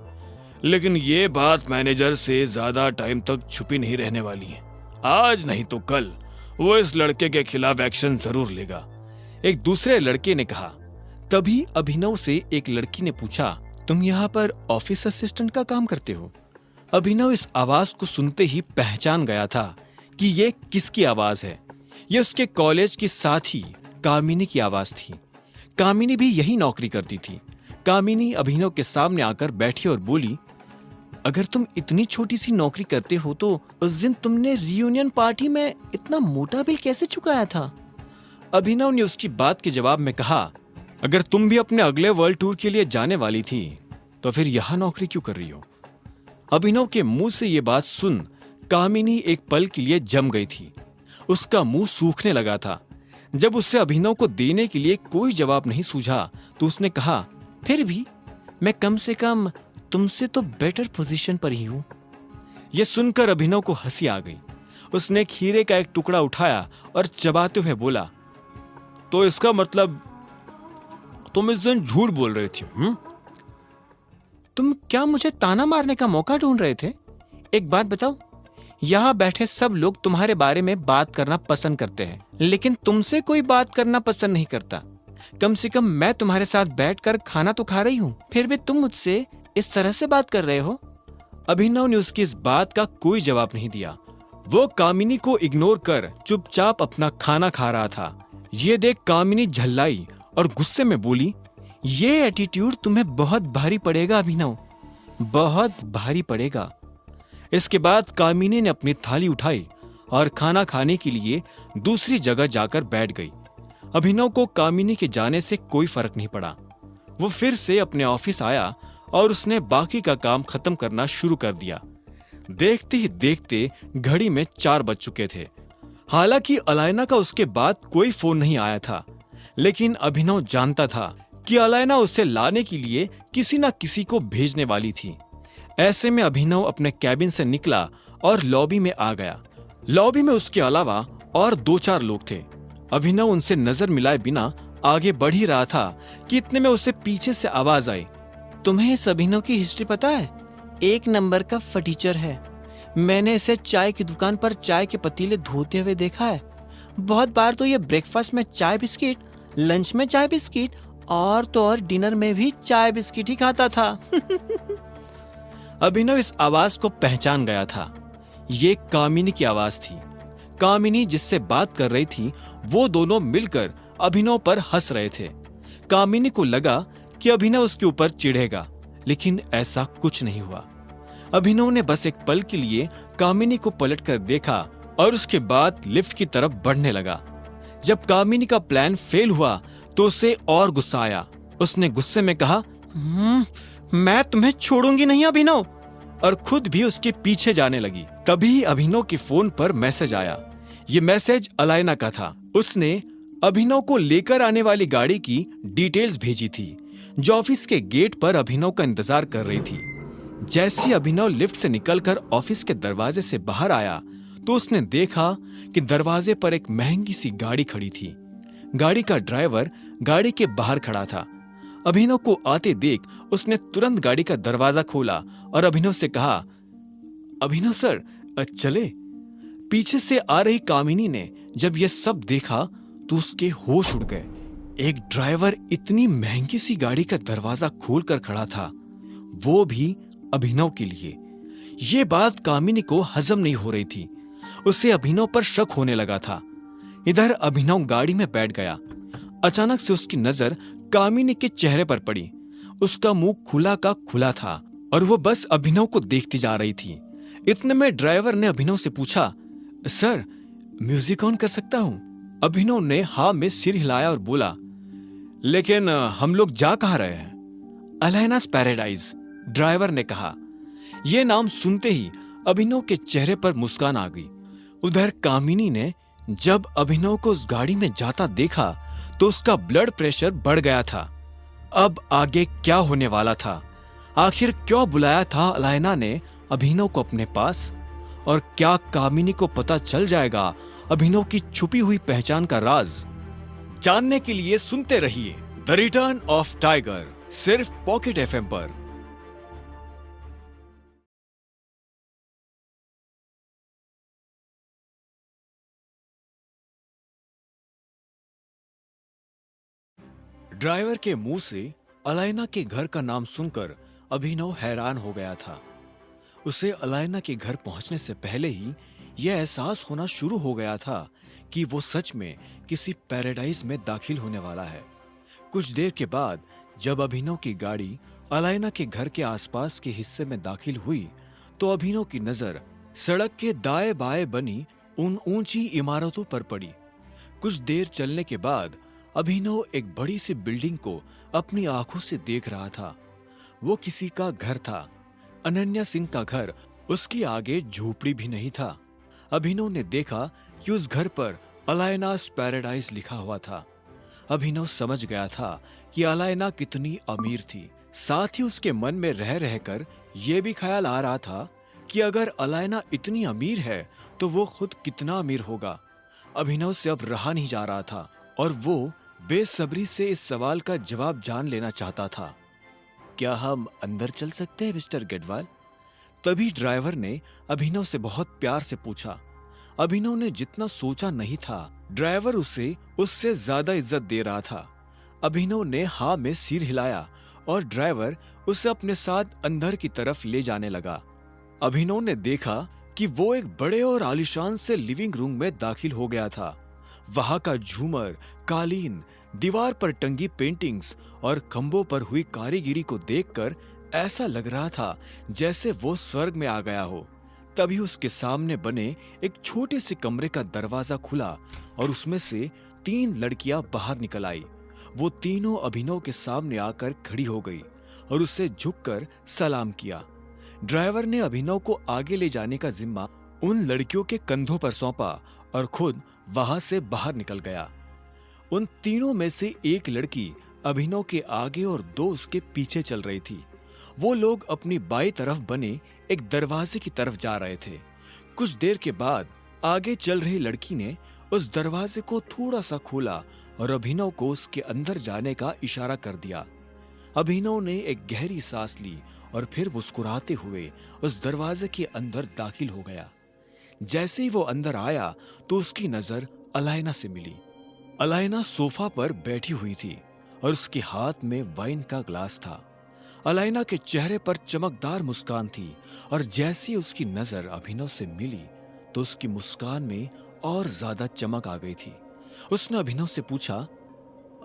लेकिन ये बात मैनेजर से ज्यादा टाइम तक छुपी नहीं रहने वाली है। आज नहीं तो कल वो इस लड़के के खिलाफ एक्शन जरूर लेगा। एक दूसरे लड़के ने कहा। तभी अभिनव से एक लड़की ने पूछा, तुम यहाँ पर ऑफिस असिस्टेंट का काम करते हो? अभिनव इस आवाज को सुनते ही पहचान गया था कि ये किसकी आवाज है। ये उसके कॉलेज की साथी कामिनी की आवाज थी। कामिनी भी यही नौकरी करती थी। कामिनी अभिनव के सामने आकर बैठी और बोली, अगर तुम इतनी छोटी सी नौकरी करते हो तो उस दिन तुमने रियूनियन पार्टी में इतना मोटा बिल कैसे चुकाया था? अभिनव ने उसकी बात के जवाब में कहा, अगर तुम भी अपने अगले वर्ल्ड टूर के लिए जाने वाली थी तो फिर यहाँ नौकरी क्यों कर रही हो? अभिनव के मुंह से ये बात सुन कामिनी एक पल के लिए जम गई थी। उसका मुंह सूखने लगा था। जब उससे अभिनव को देने के लिए कोई जवाब नहीं सूझा तो उसने कहा, फिर भी मैं कम से कम तुमसे तो बेटर पोजीशन पर ही हूं। यह सुनकर अभिनव को हंसी आ गई। उसने खीरे का एक टुकड़ा उठाया और चबाते हुए बोला, तो इसका मतलब तुम इस दिन झूठ बोल रही थी? तुम क्या मुझे ताना मारने का मौका ढूंढ रहे थे? एक बात बताओ, यहाँ बैठे सब लोग तुम्हारे बारे में बात करना पसंद करते हैं, लेकिन तुमसे कोई बात करना पसंद नहीं करता। कम से कम मैं तुम्हारे साथ बैठकर खाना तो खा रही हूँ, फिर भी तुम मुझसे इस तरह से बात कर रहे हो। अभिनव ने उसकी इस बात का कोई जवाब नहीं दिया। वो कामिनी को इग्नोर कर चुपचाप अपना खाना खा रहा था। ये देख कामिनी झल्लाई और गुस्से में बोली, ये एटीट्यूड तुम्हें बहुत भारी पड़ेगा अभिनव, बहुत भारी पड़ेगा। इसके बाद कामिनी ने अपनी थाली उठाई और खाना खाने के लिए दूसरी जगह जाकर बैठ गई। अभिनव को कामिनी के जाने से कोई फर्क नहीं पड़ा। वो फिर से अपने ऑफिस आया और उसने बाकी का काम खत्म करना शुरू कर दिया। देखते ही देखते घड़ी में 4 बज चुके थे। हालांकि अलायना का उसके बाद कोई फोन नहीं आया था, लेकिन अभिनव जानता था कि अलायना उसे लाने के लिए किसी न किसी को भेजने वाली थी। ऐसे में अभिनव अपने कैबिन से निकला और लॉबी में आ गया। लॉबी में उसके अलावा और 2-4 लोग थे। अभिनव उनसे नजर मिलाए बिना आगे बढ़ ही रहा था कि इतने में उसे पीछे से आवाज आई, तुम्हें इस अभिनव की हिस्ट्री पता है? 1 नंबर का फटीचर है। मैंने इसे चाय की दुकान पर चाय के पतीले धोते हुए देखा है। बहुत बार तो ये ब्रेकफास्ट में चाय बिस्किट, लंच में चाय बिस्किट और तो और डिनर में भी चाय बिस्किट ही खाता था। अभिनव इस आवाज को पहचान गया था। ये कामिनी की आवाज थी। कामिनी जिससे बात कर रही थी, वो दोनों मिलकर अभिनव पर हंस रहे थे। कामिनी को लगा कि अभिनव उसके ऊपर चिढ़ेगा, लेकिन ऐसा कुछ नहीं हुआ। अभिनव ने बस एक पल के लिए कामिनी को पलटकर देखा और उसके बाद लिफ्ट की तरफ बढ़ने लगा। जब कामिनी का प्लान फेल हुआ तो उसे और गुस्सा आया। उसने गुस्से में कहा, मैं तुम्हें छोड़ूंगी नहीं अभिनव, और खुद भी उसके पीछे जाने लगी। तभी अभिनव के फोन पर मैसेज आया। ये मैसेज अलायना का था। उसने अभिनव को लेकर आने वाली गाड़ी की डिटेल्स भेजी थी, जो ऑफिस के गेट पर अभिनव का इंतजार कर रही थी। जैसे ही अभिनव लिफ्ट से निकलकर ऑफिस के दरवाजे से बाहर आया तो उसने देखा कि दरवाजे पर एक महंगी सी गाड़ी खड़ी थी। गाड़ी का ड्राइवर गाड़ी के बाहर खड़ा था। अभिनव को आते देख उसने तुरंत गाड़ी का दरवाजा खोला और अभिनव से कहा, अभिनव सर, चले। पीछे से आ रही कामिनी ने जब यह सब देखा तो उसके होश उड़ गए। एक ड्राइवर इतनी महंगी सी गाड़ी का दरवाजा खोलकर खड़ा था, वो भी अभिनव के लिए। ये बात कामिनी को हजम नहीं हो रही थी। उसे अभिनव पर शक होने लगा था। इधर अभिनव गाड़ी में बैठ गया। अचानक से उसकी नजर कामिनी के चेहरे पर पड़ी। उसका मुंह खुला का खुला था और वो बस अभिनव को देखती जा रही थी। इतने में ड्राइवर ने अभिनव से पूछा, सर, म्यूजिक ऑन कर सकता हूं? अभिनव ने हाँ में सिर हिलाया और बोला, लेकिन हम लोग जा कहाँ रहे हैं? अलायनास पैराडाइज, ड्राइवर ने कहा। यह नाम सुनते ही अभिनव के चेहरे पर मुस्कान आ गई। उधर कामिनी ने जब अभिनव को उस गाड़ी में जाता देखा तो उसका ब्लड प्रेशर बढ़ गया था। अब आगे क्या होने वाला था? आखिर क्यों बुलाया था अलायना ने अभिनव को अपने पास? और क्या कामिनी को पता चल जाएगा अभिनव की छुपी हुई पहचान का राज? जानने के लिए सुनते रहिए द रिटर्न ऑफ टाइगर, सिर्फ पॉकेट एफएम पर। ड्राइवर के मुंह से अलायना के घर का नाम सुनकर अभिनव हैरान हो गया था। उसे अलायना के घर पहुंचने से पहले ही यह एहसास होना शुरू हो गया था कि वो सच में किसी पैराडाइज में दाखिल होने वाला है। कुछ देर के बाद जब अभिनव की गाड़ी अलायना के घर के आसपास के हिस्से में दाखिल हुई तो अभिनव की नजर सड़क के दाएं बाएं बनी उन ऊंची इमारतों पर पड़ी। कुछ देर चलने के बाद अभिनव एक बड़ी सी बिल्डिंग को अपनी आंखों से देख रहा था। वो किसी का घर था, अनन्या सिंह का घर, उसकी आगे झोपड़ी भी नहीं था। अभिनव ने देखा कि उस घर पर अलायनास पैराडाइज लिखा हुआ था। अभिनव समझ गया था कि अलायना कितनी अमीर थी। साथ ही उसके मन में रह रहकर यह भी ख्याल आ रहा था कि अगर अलायना इतनी अमीर है तो वो खुद कितना अमीर होगा। अभिनव से अब रहा नहीं जा रहा था और वो बेसब्री से इस सवाल का जवाब जान लेना चाहता था। क्या हम अंदर चल सकते हैं मिस्टर गेडवाल? तभी ड्राइवर ने अभिनव से बहुत प्यार से पूछा। अभिनव ने जितना सोचा नहीं था, ड्राइवर उसे उससे ज्यादा इज्जत दे रहा था। अभिनव ने हाँ में सिर हिलाया और ड्राइवर उसे अपने साथ अंदर की तरफ ले जाने लगा। अभिनव ने देखा कि वो एक बड़े और आलीशान से लिविंग रूम में दाखिल हो गया था। वहां का झूमर, कालीन, दीवार पर टंगी पेंटिंग्स और खंभों पर हुई कारीगिरी को देखकर ऐसा लग रहा था जैसे वो स्वर्ग में आ गया हो। तभी उसके सामने बने एक छोटे से कमरे का दरवाजा खुला और उसमें से 3 लड़कियां बाहर निकल आई। वो तीनों अभिनव के सामने आकर खड़ी हो गई और उसे झुककर सलाम किया। ड्राइवर ने अभिनव को आगे ले जाने का जिम्मा उन लड़कियों के कंधों पर सौंपा और खुद वहां से बाहर निकल गया। उन तीनों में से एक लड़की अभिनव के आगे और 2 उसके पीछे चल रही थी। वो लोग अपनी बाईं तरफ बने एक दरवाजे की तरफ जा रहे थे। कुछ देर के बाद आगे चल रही लड़की ने उस दरवाजे को थोड़ा सा खोला और अभिनव को उसके अंदर जाने का इशारा कर दिया। अभिनव ने एक गहरी सांस ली और फिर मुस्कुराते हुए उस दरवाजे के अंदर दाखिल हो गया। जैसे ही वो अंदर आया तो उसकी नजर अलायना से मिली। अलायना सोफा पर बैठी हुई थी और उसके हाथ में वाइन का ग्लास था। अलायना के चेहरे पर चमकदार मुस्कान थी और जैसी उसकी नजर अभिनव से मिली तो उसकी मुस्कान में और ज्यादा चमक आ गई थी। उसने अभिनव से पूछा,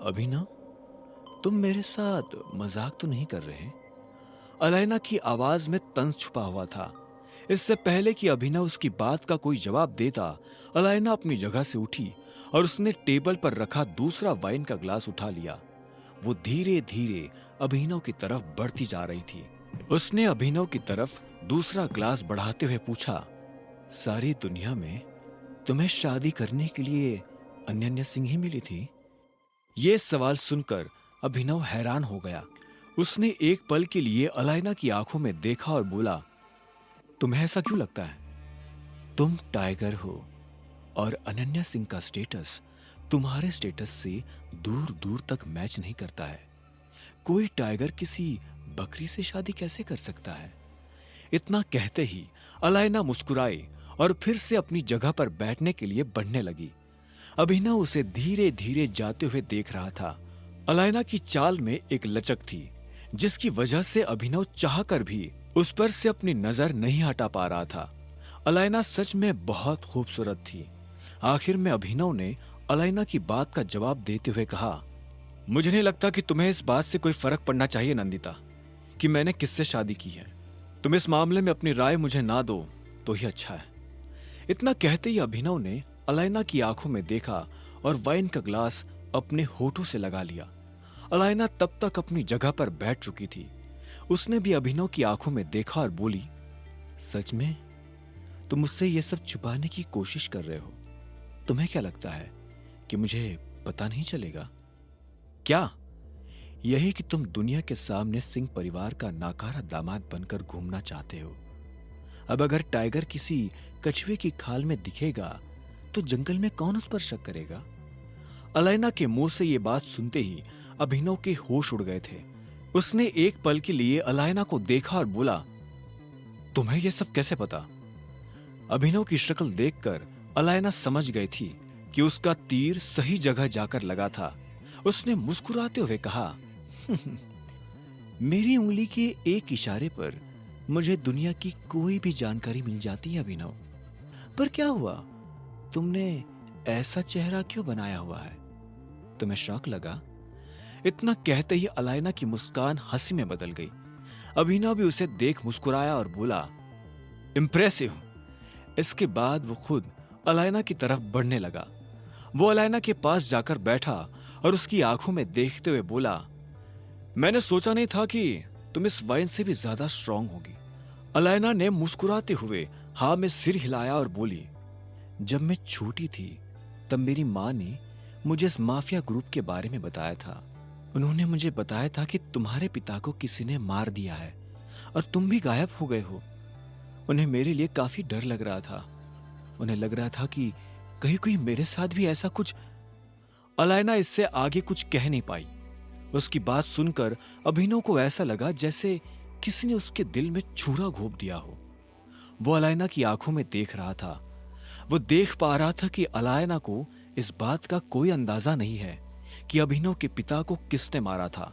अभिनव, तुम मेरे साथ मजाक तो नहीं कर रहे? अलायना की आवाज में तंज छुपा हुआ था। इससे पहले कि अभिनव उसकी बात का कोई जवाब देता, अलायना अपनी जगह से उठी और उसने टेबल पर रखा दूसरा वाइन का ग्लास उठा लिया। वो धीरे धीरे अभिनव की तरफ बढ़ती जा रही थी। उसने अभिनव की तरफ दूसरा ग्लास बढ़ाते हुए पूछा, सारी दुनिया में तुम्हें शादी करने के लिए अनन्या सिंह ही मिली थी? ये सवाल सुनकर अभिनव हैरान हो गया। उसने एक पल के लिए अलायना की आंखों में देखा और बोला, तुम्हें ऐसा क्यों लगता है? तुम टाइगर हो और अनन्या सिंह का स्टेटस तुम्हारे स्टेटस से दूर दूर तक मैच नहीं करता है। कोई टाइगर किसी बकरी से शादी कैसे कर सकता है? इतना कहते ही अलायना मुस्कुराई और फिर से अपनी जगह पर बैठने के लिए बढ़ने लगी। अभिनव उसे धीरे धीरे जाते हुए देख रहा था। अलायना की चाल में एक लचक थी जिसकी वजह से अभिनव चाहकर भी उस पर से अपनी नजर नहीं हटा पा रहा था। अलायना सच में बहुत खूबसूरत थी। आखिर में अभिनव ने अलायना की बात का जवाब देते हुए कहा, मुझे नहीं लगता कि तुम्हें इस बात से कोई फर्क पड़ना चाहिए नंदिता कि मैंने किससे शादी की है। तुम इस मामले में अपनी राय मुझे ना दो तो ही अच्छा है। इतना कहते ही अभिनव ने अलायना की आंखों में देखा और वाइन का ग्लास अपने होठों से लगा लिया। अलायना तब तक अपनी जगह पर बैठ चुकी थी। उसने भी अभिनव की आंखों में देखा और बोली, सच में तुम मुझसे ये सब छुपाने की कोशिश कर रहे हो? तुम्हें क्या लगता है कि मुझे पता नहीं चलेगा? क्या यही कि तुम दुनिया के सामने सिंह परिवार का नाकारा दामाद बनकर घूमना चाहते हो? अब अगर टाइगर किसी कछुए की खाल में दिखेगा तो जंगल में कौन उस पर शक करेगा? अलायना के मुंह से ये बात सुनते ही अभिनव के होश उड़ गए थे। उसने एक पल के लिए अलायना को देखा और बोला, तुम्हें यह सब कैसे पता? अभिनव की शक्ल देखकर अलायना समझ गई थी कि उसका तीर सही जगह जाकर लगा था। उसने मुस्कुराते हुए कहा, मेरी उंगली के एक इशारे पर मुझे दुनिया की कोई भी जानकारी मिल जाती है अभिनव। पर क्या हुआ, तुमने ऐसा चेहरा क्यों बनाया हुआ है? तुम्हें शौक लगा? इतना कहते ही अलायना की मुस्कान हंसी में बदल गई। अभिनव भी उसे देख मुस्कुराया और बोला, इंप्रेसिव। इसके बाद वो खुद अलायना की तरफ बढ़ने लगा। वो अलायना के पास जाकर बैठा और उसकी आंखों में देखते हुए बोला, मैंने सोचा नहीं था कि तुम इस वाइन से भी ज्यादा स्ट्रांग होगी। अलायना ने मुस्कुराते हुए हाँ में सिर हिलाया और बोली, जब मैं छोटी थी तब मेरी माँ ने मुझे इस माफिया ग्रुप के बारे में बताया था। उन्होंने मुझे बताया था कि तुम्हारे पिता को किसी ने मार दिया है और तुम भी गायब हो गए हो। उन्हें मेरे लिए काफी डर लग रहा था। उन्हें लग रहा था कि कहीं कोई मेरे साथ भी ऐसा कुछ। अलायना इससे आगे कुछ कह नहीं पाई। उसकी बात सुनकर अभिनव को ऐसा लगा जैसे किसी ने उसके दिल में छुरा घोंप दिया हो। वो अलायना की आंखों में देख रहा था। वो देख पा रहा था कि अलायना को इस बात का कोई अंदाजा नहीं है कि अभिनव के पिता को किसने मारा था।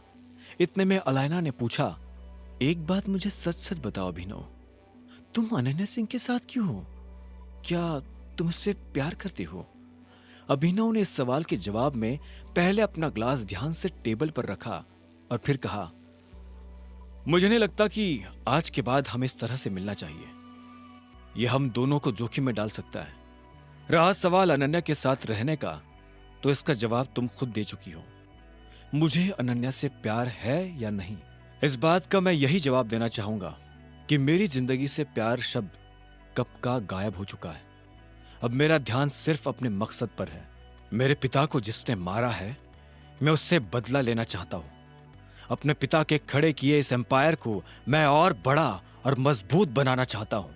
इतने में अलायना ने पूछा, एक बात मुझे सच सच बताओ अभिनव, तुम अनन्या सिंह के साथ क्यों हो? क्या तुम उससे प्यार करते हो? अभिनव ने इस सवाल के जवाब में पहले अपना ग्लास ध्यान से टेबल पर रखा और फिर कहा, मुझे नहीं लगता कि आज के बाद हमें इस तरह से मिलना चाहिए। यह हम दोनों को जोखिम में डाल सकता है। रहा सवाल अनन्या के साथ रहने का, तो इसका जवाब तुम खुद दे चुकी हो। मुझे अनन्या से प्यार है या नहीं, इस बात का मैं यही जवाब देना चाहूंगा कि मेरी जिंदगी से प्यार शब्द कब का गायब हो चुका है। अब मेरा ध्यान सिर्फ अपने मकसद पर है। मेरे पिता को जिसने मारा है, मैं उससे बदला लेना चाहता हूं। अपने पिता के खड़े किए इस एम्पायर को मैं और बड़ा और मजबूत बनाना चाहता हूं।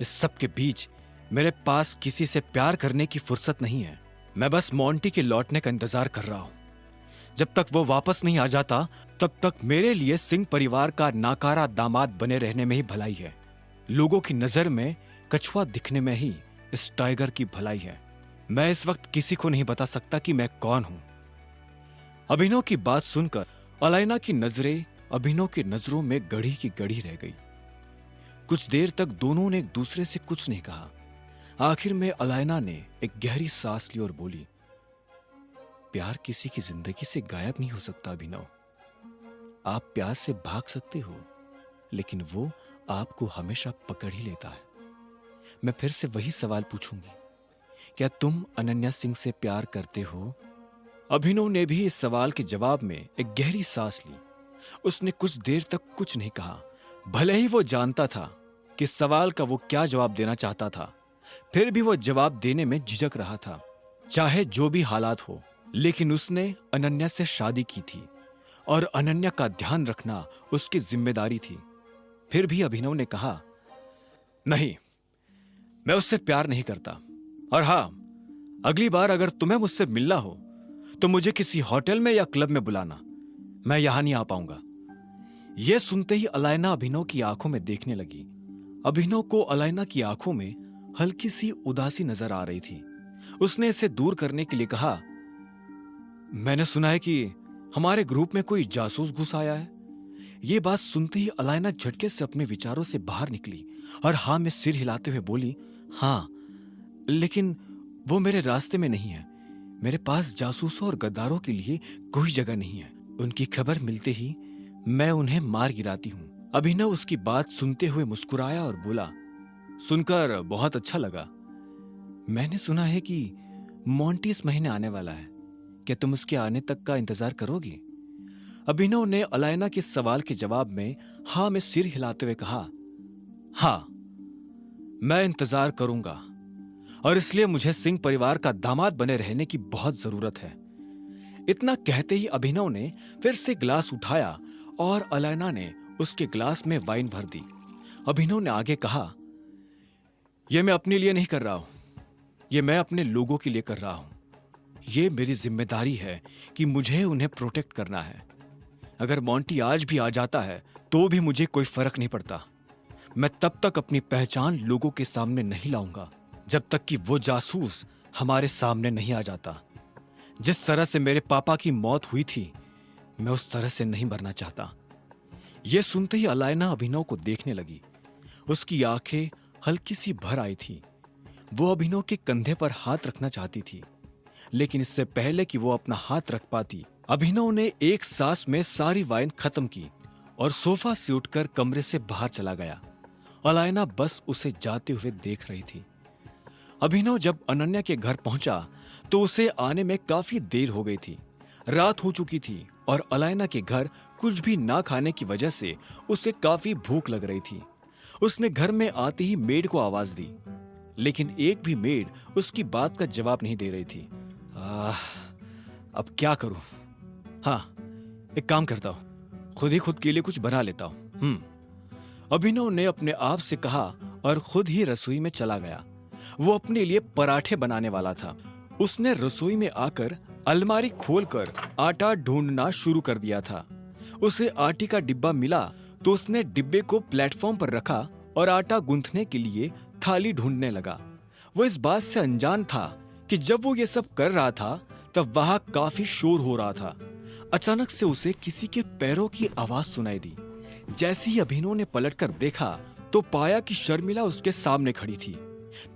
इस सब के बीच मेरे पास किसी से प्यार करने की फुर्सत नहीं है। मैं बस मोंटी के लौटने का इंतजार कर रहा हूं। जब तक वो वापस नहीं आ जाता, तब तक मेरे लिए सिंह परिवार का नाकारा दामाद बने रहने में ही भलाई है। लोगों की नजर में कछुआ दिखने में ही इस टाइगर की भलाई है। मैं इस वक्त किसी को नहीं बता सकता कि मैं कौन हूं। अभिनव की बात सुनकर अलायना की नजरें अभिनव की नजरों में गड़ी की गड़ी रह गई। कुछ देर तक दोनों ने एक दूसरे से कुछ नहीं कहा। आखिर में अलायना ने एक गहरी सांस ली और बोली, प्यार किसी की जिंदगी से गायब नहीं हो सकता अभिनव। आप प्यार से भाग सकते हो, लेकिन वो आपको हमेशा पकड़ ही लेता है। मैं फिर से वही सवाल पूछूंगी, क्या तुम अनन्या सिंह से प्यार करते हो? अभिनव ने भी इस सवाल के जवाब में एक गहरी सांस ली। उसने कुछ देर तक कुछ नहीं कहा। भले ही वो जानता था कि इस सवाल का वो क्या जवाब देना चाहता था, फिर भी वो जवाब देने में झिझक रहा था। चाहे जो भी हालात हो, लेकिन उसने अनन्या से शादी की थी और अनन्या का ध्यान रखना उसकी जिम्मेदारी थी। फिर भी अभिनव ने कहा, नहीं, मैं उससे प्यार नहीं करता। और हां, अगली बार अगर तुम्हें मुझसे मिलना हो तो मुझे किसी होटल में या क्लब में बुलाना। मैं यहां नहीं आ पाऊंगा। यह सुनते ही अलायना अभिनव की आंखों में देखने लगी। अभिनव को अलायना की आंखों में हल्की सी उदासी नजर आ रही थी। उसने इसे दूर करने के लिए कहा, मैंने सुना है कि हमारे ग्रुप में कोई जासूस घुस आया है। यह बात सुनते ही अलायना झटके से अपने विचारों से बाहर निकली और हाँ में सिर हिलाते हुए बोली, हाँ, लेकिन वो मेरे रास्ते में नहीं है। मेरे पास जासूसों और गद्दारों के लिए कोई जगह नहीं है। उनकी खबर मिलते ही मैं उन्हें मार गिराती हूँ। अभिनव उसकी बात सुनते हुए मुस्कुराया और बोला, सुनकर बहुत अच्छा लगा। मैंने सुना है कि मोंटी इस महीने आने वाला है। क्या तुम उसके आने तक का इंतजार करोगी? अभिनव ने अलायना के सवाल के जवाब में हाँ में सिर हिलाते हुए कहा, हाँ, मैं इंतजार करूंगा और इसलिए मुझे सिंह परिवार का दामाद बने रहने की बहुत जरूरत है। इतना कहते ही अभिनव ने फिर से ग्लास उठाया और अलायना ने उसके ग्लास में वाइन भर दी। अभिनव ने आगे कहा, यह मैं अपने लिए नहीं कर रहा हूं, यह मैं अपने लोगों के लिए कर रहा हूं। यह मेरी जिम्मेदारी है कि मुझे उन्हें प्रोटेक्ट करना है। अगर मोंटी आज भी आ जाता है तो भी मुझे कोई फर्क नहीं पड़ता। मैं तब तक अपनी पहचान लोगों के सामने नहीं लाऊंगा जब तक कि वो जासूस हमारे सामने नहीं आ जाता। जिस तरह से मेरे पापा की मौत हुई थी, मैं उस तरह से नहीं मरना चाहता। यह सुनते ही अलायना अभिनव को देखने लगी। उसकी आंखें हल्की सी भर आई थी। वो अभिनव के कंधे पर हाथ रखना चाहती थी, लेकिन इससे पहले कि वो अपना हाथ रख पाती, अभिनव ने एक सांस में सारी वाइन खत्म की और सोफा से उठकर कमरे से बाहर चला गया। अलायना बस उसे जाते हुए देख रही थी। अभिनव जब अनन्या के घर पहुंचा तो उसे आने में काफी देर हो गई थी। रात हो चुकी थी और अलायना के घर कुछ भी ना खाने की वजह से उसे काफी भूख लग रही थी। उसने घर में आते ही मेड को आवाज दी, लेकिन एक भी मेड उसकी बात का जवाब नहीं दे रही थी। अब क्या करूं? हाँ, एक काम करता हूं, खुद के लिए कुछ बना लेता हूं। अभिनव ने अपने आप से कहा और खुद ही रसोई में चला गया। वो अपने लिए पराठे बनाने वाला था। उसने रसोई में आकर अलमारी खोलकर आटा ढूंढना शुरू कर दिया था। उसे आटे का डिब्बा मिला तो उसने डिब्बे को प्लेटफॉर्म पर रखा और आटा गूंथने के लिए थाली ढूंढने लगा। वो इस बात से अनजान था कि जब वो ये सब कर रहा था तब वहां काफी शोर हो रहा था। अचानक से उसे किसी के पैरों की आवाज सुनाई दी। जैसे ही अभिनव ने पलटकर देखा तो पाया कि शर्मिला उसके सामने खड़ी थी।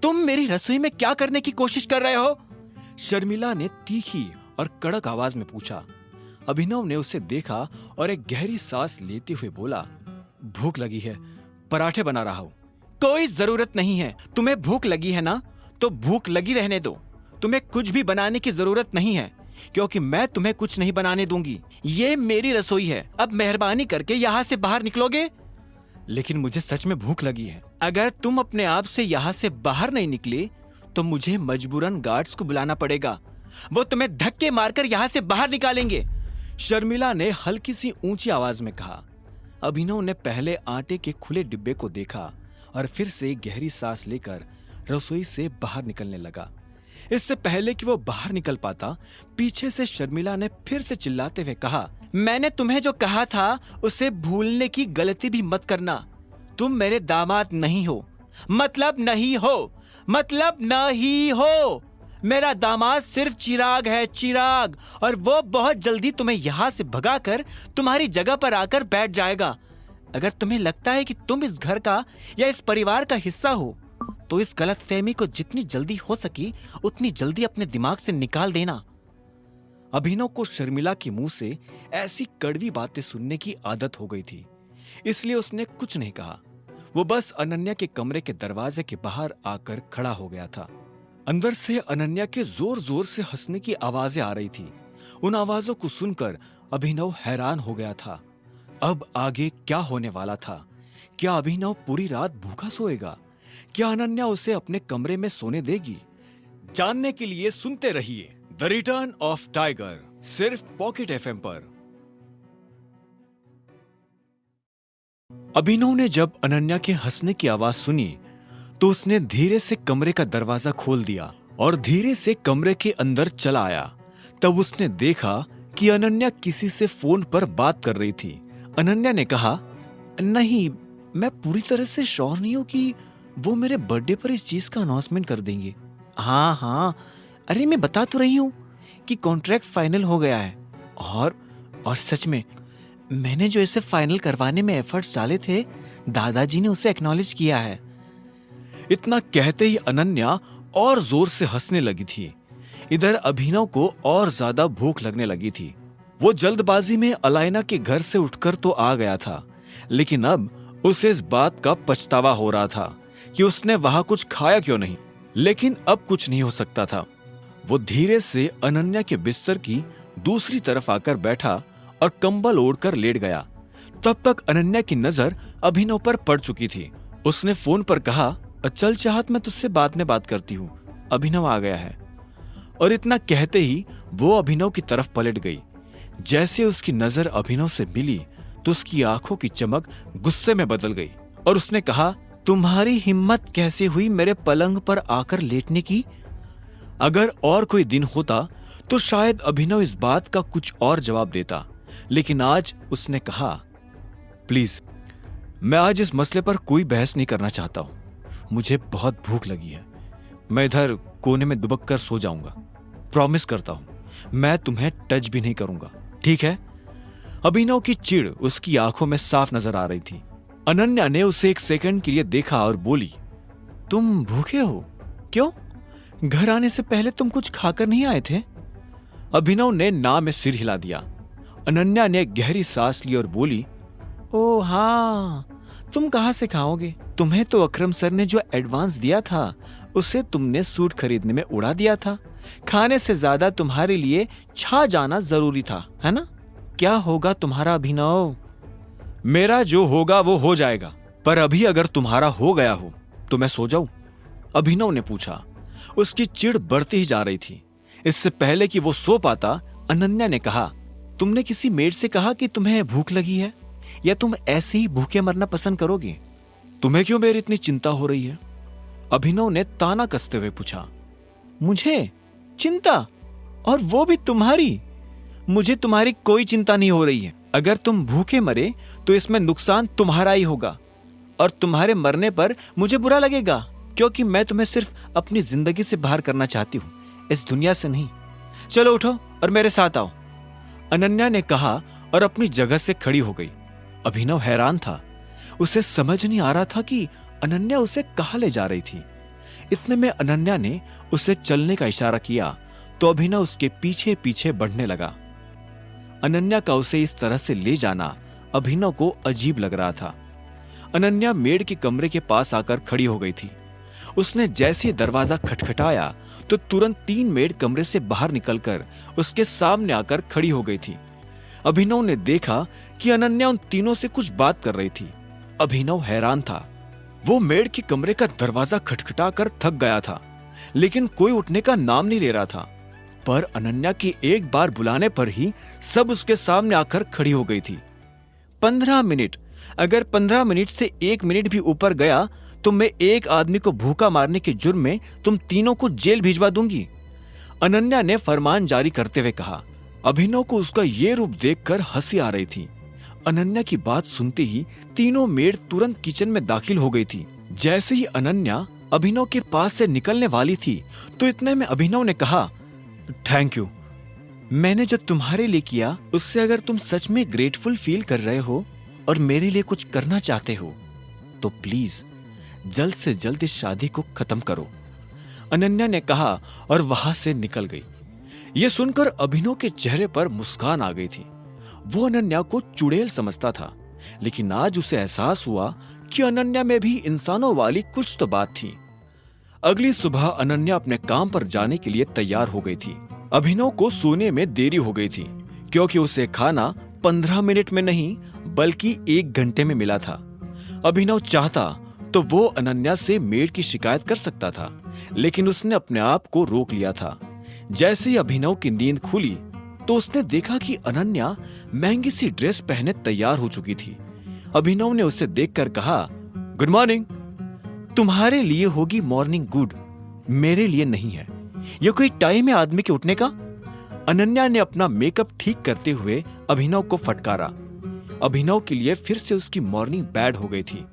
तुम मेरी रसोई में क्या करने की कोशिश कर रहे हो? शर्मिला ने तीखी और कड़क आवाज में पूछा। अभिनव ने उसे देखा और एक गहरी सांस लेते हुए बोला, भूख लगी है, पराठे बना रहा हूं। कोई जरूरत नहीं है। तुम्हें भूख लगी है ना, तो भूख लगी रहने दो। तुम्हें कुछ भी बनाने की जरूरत नहीं है, क्योंकि मैं तुम्हें कुछ नहीं बनाने दूंगी। ये मेरी रसोई है। अब मेहरबानी करके यहाँ से बाहर निकलोगे? लेकिन मुझे सच में भूख लगी है। अगर तुम अपने आप से यहाँ से बाहर नहीं निकले तो मुझे मजबूरन गार्ड्स को बुलाना पड़ेगा। वो तुम्हें धक्के मारकर यहाँ से बाहर निकालेंगे, शर्मिला ने हल्की सी ऊंची आवाज में कहा। अभिनव ने पहले आटे के खुले डिब्बे को देखा और फिर से गहरी सांस लेकर रसोई से बाहर निकलने लगा। इससे पहले कि वो बाहर निकल पाता, पीछे से शर्मिला ने फिर से चिल्लाते हुए कहा, मैंने तुम्हें जो कहा था उसे भूलने की गलती भी मत करना। तुम मेरे दामाद नहीं हो, मतलब नहीं हो, मतलब नहीं हो। मेरा दामाद सिर्फ चिराग है, चिराग, और वो बहुत जल्दी तुम्हें यहाँ से भगाकर तुम्हारी जगह पर आकर बैठ जाएगा। अगर तुम्हें लगता है कि तुम इस घर का या इस परिवार का हिस्सा हो तो इस गलतफहमी को जितनी जल्दी हो सकी उतनी जल्दी अपने दिमाग से निकाल देना। अभिनव को शर्मिला के मुंह से ऐसी कड़वी बातें सुनने की आदत हो गई थी, इसलिए उसने कुछ नहीं कहा। वो बस अनन्या के कमरे के दरवाजे के बाहर आकर खड़ा हो गया था। अंदर से अनन्या के जोर जोर से हंसने की आवाजें आ रही थी। उन आवाजों को सुनकर अभिनव हैरान हो गया था। अब आगे क्या होने वाला था? क्या अभिनव पूरी रात भूखा सोएगा? क्या अनन्या उसे अपने कमरे में सोने देगी? जानने के लिए सुनते रहिए द रिटर्न ऑफ टाइगर, सिर्फ पॉकेट एफएम पर। अभिनव ने जब अनन्या के हंसने की आवाज सुनी तो उसने धीरे से कमरे का दरवाजा खोल दिया और धीरे से कमरे के अंदर चला आया। तब उसने देखा कि अनन्या किसी से फोन पर बात कर रही थी। अनन्या ने कहा, नहीं, मैं पूरी तरह से श्योर नहीं हूं कि वो मेरे बर्थडे पर इस चीज का अनाउंसमेंट कर देंगे। हाँ, अरे मैं बता तो रही हूँ कि कॉन्ट्रैक्ट फाइनल हो गया है। और सच में मैंने जो इसे फाइनल करवाने में एफर्ट्स डाले थे, दादाजी ने उसे एक्नॉलेज किया है। इतना कहते ही अनन्या और जोर से हंसने लगी थी। इधर अभिनव को और ज्यादा भूख लगने लगी थी। वो जल्दबाजी में अलाइना के घर से उठकर तो आ गया था, लेकिन अब उसे इस बात का पछतावा हो रहा था कि उसने वहां कुछ खाया क्यों नहीं। लेकिन अब कुछ नहीं हो सकता था। वो धीरे से अनन्या के बिस्तर की दूसरी तरफ आकर बैठा और कंबल ओढ़कर लेट गया। तब तक अनन्या की नजर अभिनव पर पड़ चुकी थी। उसने फोन पर कहा, चल चाहत, मैं तुझसे बाद में बात करती हूँ, अभिनव आ गया है। और इतना कहते ही वो अभिनव की तरफ पलट गई। जैसे उसकी नजर अभिनव से मिली तो उसकी आंखों की चमक गुस्से में बदल गई और उसने कहा, तुम्हारी हिम्मत कैसे हुई मेरे पलंग पर आकर लेटने की? अगर और कोई दिन होता तो शायद अभिनव इस बात का कुछ और जवाब देता, लेकिन आज उसने कहा, प्लीज, मैं आज इस मसले पर कोई बहस नहीं करना चाहता हूं। मुझे बहुत भूख लगी है। मैं इधर कोने में दुबक कर सो जाऊंगा। प्रॉमिस करता हूं मैं तुम्हें टच भी नहीं करूंगा, ठीक है? अभिनव की चिढ़ उसकी आंखों में साफ नजर आ रही थी। अनन्या ने उसे एक सेकंड के लिए देखा और बोली, तुम भूखे हो? क्यों? घर आने से पहले तुम कुछ खाकर नहीं आए थे? अभिनव ने ना में सिर हिला दिया। अनन्या ने गहरी सांस ली और बोली, ओ हाँ, तुम कहां से खाओगे? तुम्हें तो अकरम सर ने जो एडवांस दिया था उसे तुमने सूट खरीदने में उड़ा दिया था। खाने से ज्यादा तुम्हारे लिए छा जाना जरूरी था, है ना? क्या होगा तुम्हारा अभिनव? मेरा जो होगा वो हो जाएगा। पर अभी अगर तुम्हारा हो गया हो तो मैं सो जाऊं? अभिनव ने पूछा। उसकी चिढ़ बढ़ती ही जा रही थी। इससे पहले कि वो सो पाता, अनन्या ने कहा, तुमने किसी मेड से कहा कि तुम्हें भूख लगी है, या तुम ऐसे ही भूखे मरना पसंद करोगे? तुम्हें क्यों मेरी इतनी चिंता हो रही है? अभिनव ने ताना कसते हुए पूछा। मुझे चिंता? और वो भी तुम्हारी? मुझे तुम्हारी कोई चिंता नहीं हो रही है। अगर तुम भूखे मरे तो इसमें नुकसान तुम्हारा ही होगा, और तुम्हारे मरने पर मुझे बुरा लगेगा, क्योंकि मैं तुम्हें सिर्फ अपनी जिंदगी से बाहर करना चाहती हूं, इस दुनिया से नहीं। चलो उठो और मेरे साथ आओ, अनन्या ने कहा और अपनी जगह से खड़ी हो गई। अभिनव हैरान था। उसे समझ नहीं आ रहा था कि अनन्या उसे कहां ले जा रही थी। इतने में अनन्या ने उसे चलने का इशारा किया तो अभिनव उसके पीछे पीछे बढ़ने लगा। अनन्या का उसे इस तरह से ले जाना अभिनव को अजीब लग रहा था। अनन्या मेड के कमरे के पास आकर खड़ी हो गई थी। उसने जैसे दरवाजा खटखटाया तो तुरंत 3 मेड कमरे से बाहर निकलकर उसके सामने आकर खड़ी हो गई थी। अभिनव ने देखा कि अनन्या उन तीनों से कुछ बात कर रही थी। अभिनव हैरान था। वो मेड के कमरे का दरवाजा खटखटाकर थक गया था, लेकिन कोई उठने का नाम नहीं ले रहा था। पर अनन्या के एक बार बुलाने पर ही सब उसके सामने आकर खड़ी हो गई थी। 15 मिनट, अगर 15 मिनट से 1 मिनट भी ऊपर गया तो मैं एक आदमी को भूखा मारने के जुर्म में तुम तीनों को जेल भिजवा दूंगी, अनन्या ने फरमान जारी करते हुए कहा। अभिनव को उसका ये रूप देखकर हंसी आ रही थी। अनन्या की बात सुनते ही तीनों मेड तुरंत किचन में दाखिल हो गई थी। जैसे ही अनन्या अभिनव के पास से निकलने वाली थी तो इतने में अभिनव ने कहा, थैंक यू। मैंने जो तुम्हारे लिए किया उससे अगर तुम सच में ग्रेटफुल फील कर रहे हो और मेरे लिए कुछ करना चाहते हो तो प्लीज जल्द से जल्द इस शादी को खत्म करो, अनन्या ने कहा और वहां से निकल गई। यह सुनकर अभिनव के चेहरे पर मुस्कान आ गई थी। वो अनन्या को चुड़ैल समझता था, लेकिन आज उसे एहसास हुआ कि अनन्या में भी इंसानों वाली कुछ तो बात थी। अगली सुबह अनन्या अपने काम पर जाने के लिए तैयार हो गई थी। अभिनव को सोने में देरी हो गई थी, क्योंकि उसे खाना 15 मिनट में नहीं बल्कि 1 घंटे में मिला था। अभिनव चाहता तो वो अनन्या से मेड की शिकायत कर सकता था, लेकिन उसने अपने आप को रोक लिया था। जैसे ही अभिनव की नींद खुली तो उसने देखा कि अनन्या महंगी सी ड्रेस पहने तैयार हो चुकी थी। अभिनव ने उसे देखकर कहा, गुड मॉर्निंग। तुम्हारे लिए होगी मॉर्निंग गुड, मेरे लिए नहीं है। यह कोई टाइम है आदमी के उठने का? अनन्या ने अपना मेकअप ठीक करते हुए अभिनव को फटकारा। अभिनव के लिए फिर से उसकी मॉर्निंग बैड हो गई थी।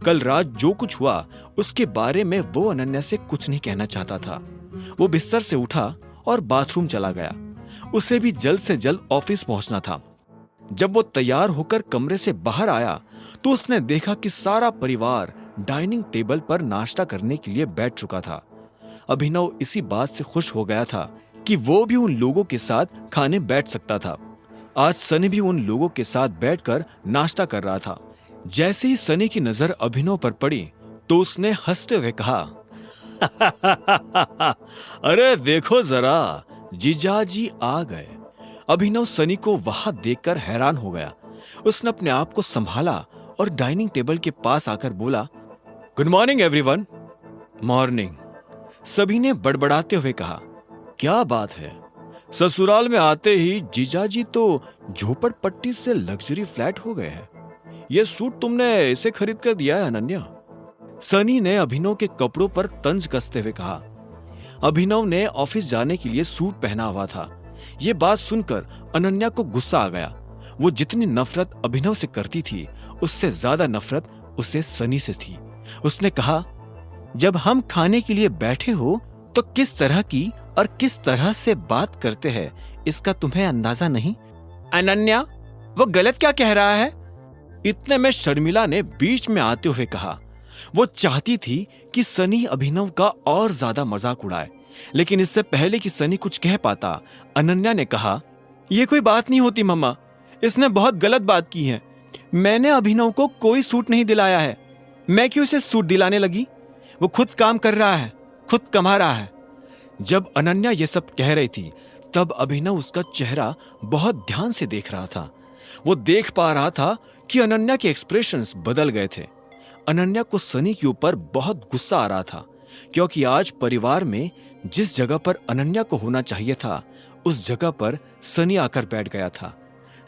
कल रात जो कुछ हुआ उसके बारे में वो अनन्या से कुछ नहीं कहना चाहता था। वो बिस्तर से उठा और बाथरूम चला गया। उसे भी जल्द से जल्द ऑफिस पहुंचना था। जब वो तैयार होकर कमरे से बाहर आया तो उसने देखा कि सारा परिवार डाइनिंग टेबल पर नाश्ता करने के लिए बैठ चुका था। अभिनव इसी बात से खुश हो गया था कि वो भी उन लोगों के साथ खाने बैठ सकता था। आज सनी भी उन लोगों के साथ बैठकर नाश्ता कर रहा था। जैसे ही सनी की नजर अभिनव पर पड़ी तो उसने हंसते हुए कहा, अरे देखो जरा, जीजाजी आ गए। अभिनव सनी को वहां देखकर हैरान हो गया। उसने अपने आप को संभाला और डाइनिंग टेबल के पास आकर बोला, गुड मॉर्निंग एवरीवन। मॉर्निंग, सभी ने बड़बड़ाते हुए कहा। क्या बात है, ससुराल में आते ही जीजाजी तो झोपड़पट्टी से लग्जरी फ्लैट हो गए हैं। यह सूट तुमने इसे खरीद कर दिया है अनन्या? सनी ने अभिनव के कपड़ों पर तंज कसते हुए कहा। अभिनव ने ऑफिस जाने के लिए सूट पहना हुआ था। यह बात सुनकर अनन्या को गुस्सा आ गया। वो जितनी नफरत अभिनव से करती थी उससे ज्यादा नफरत उसे सनी से थी। उसने कहा, जब हम खाने के लिए बैठे हो तो किस तरह की और किस तरह से बात करते हैं इसका तुम्हें अंदाजा नहीं? अनन्या, वो गलत क्या कह रहा है? इतने में शर्मिला ने बीच में आते हुए कहा। वो चाहती थी कि सनी अभिनव का और ज्यादा मजाक उड़ाए, लेकिन इससे पहले कि सनी कुछ कह पाता अनन्या ने कहा, यह कोई बात नहीं होती मम्मा, इसने बहुत गलत बात की है। मैंने अभिनव को कोई सूट नहीं दिलाया है। मैं क्यों इसे सूट दिलाने लगी? वो खुद काम कर रहा है, खुद कमा रहा है। जब अनन्या ये सब कह रही थी तब अभिनव उसका चेहरा बहुत ध्यान से देख रहा था। वो देख पा रहा था कि अनन्या के एक्सप्रेशंस बदल गए थे। अनन्या को सनी के ऊपर बहुत गुस्सा आ रहा था, क्योंकि आज परिवार में जिस जगह पर अनन्या को होना चाहिए था, उस जगह पर सनी आकर बैठ गया था।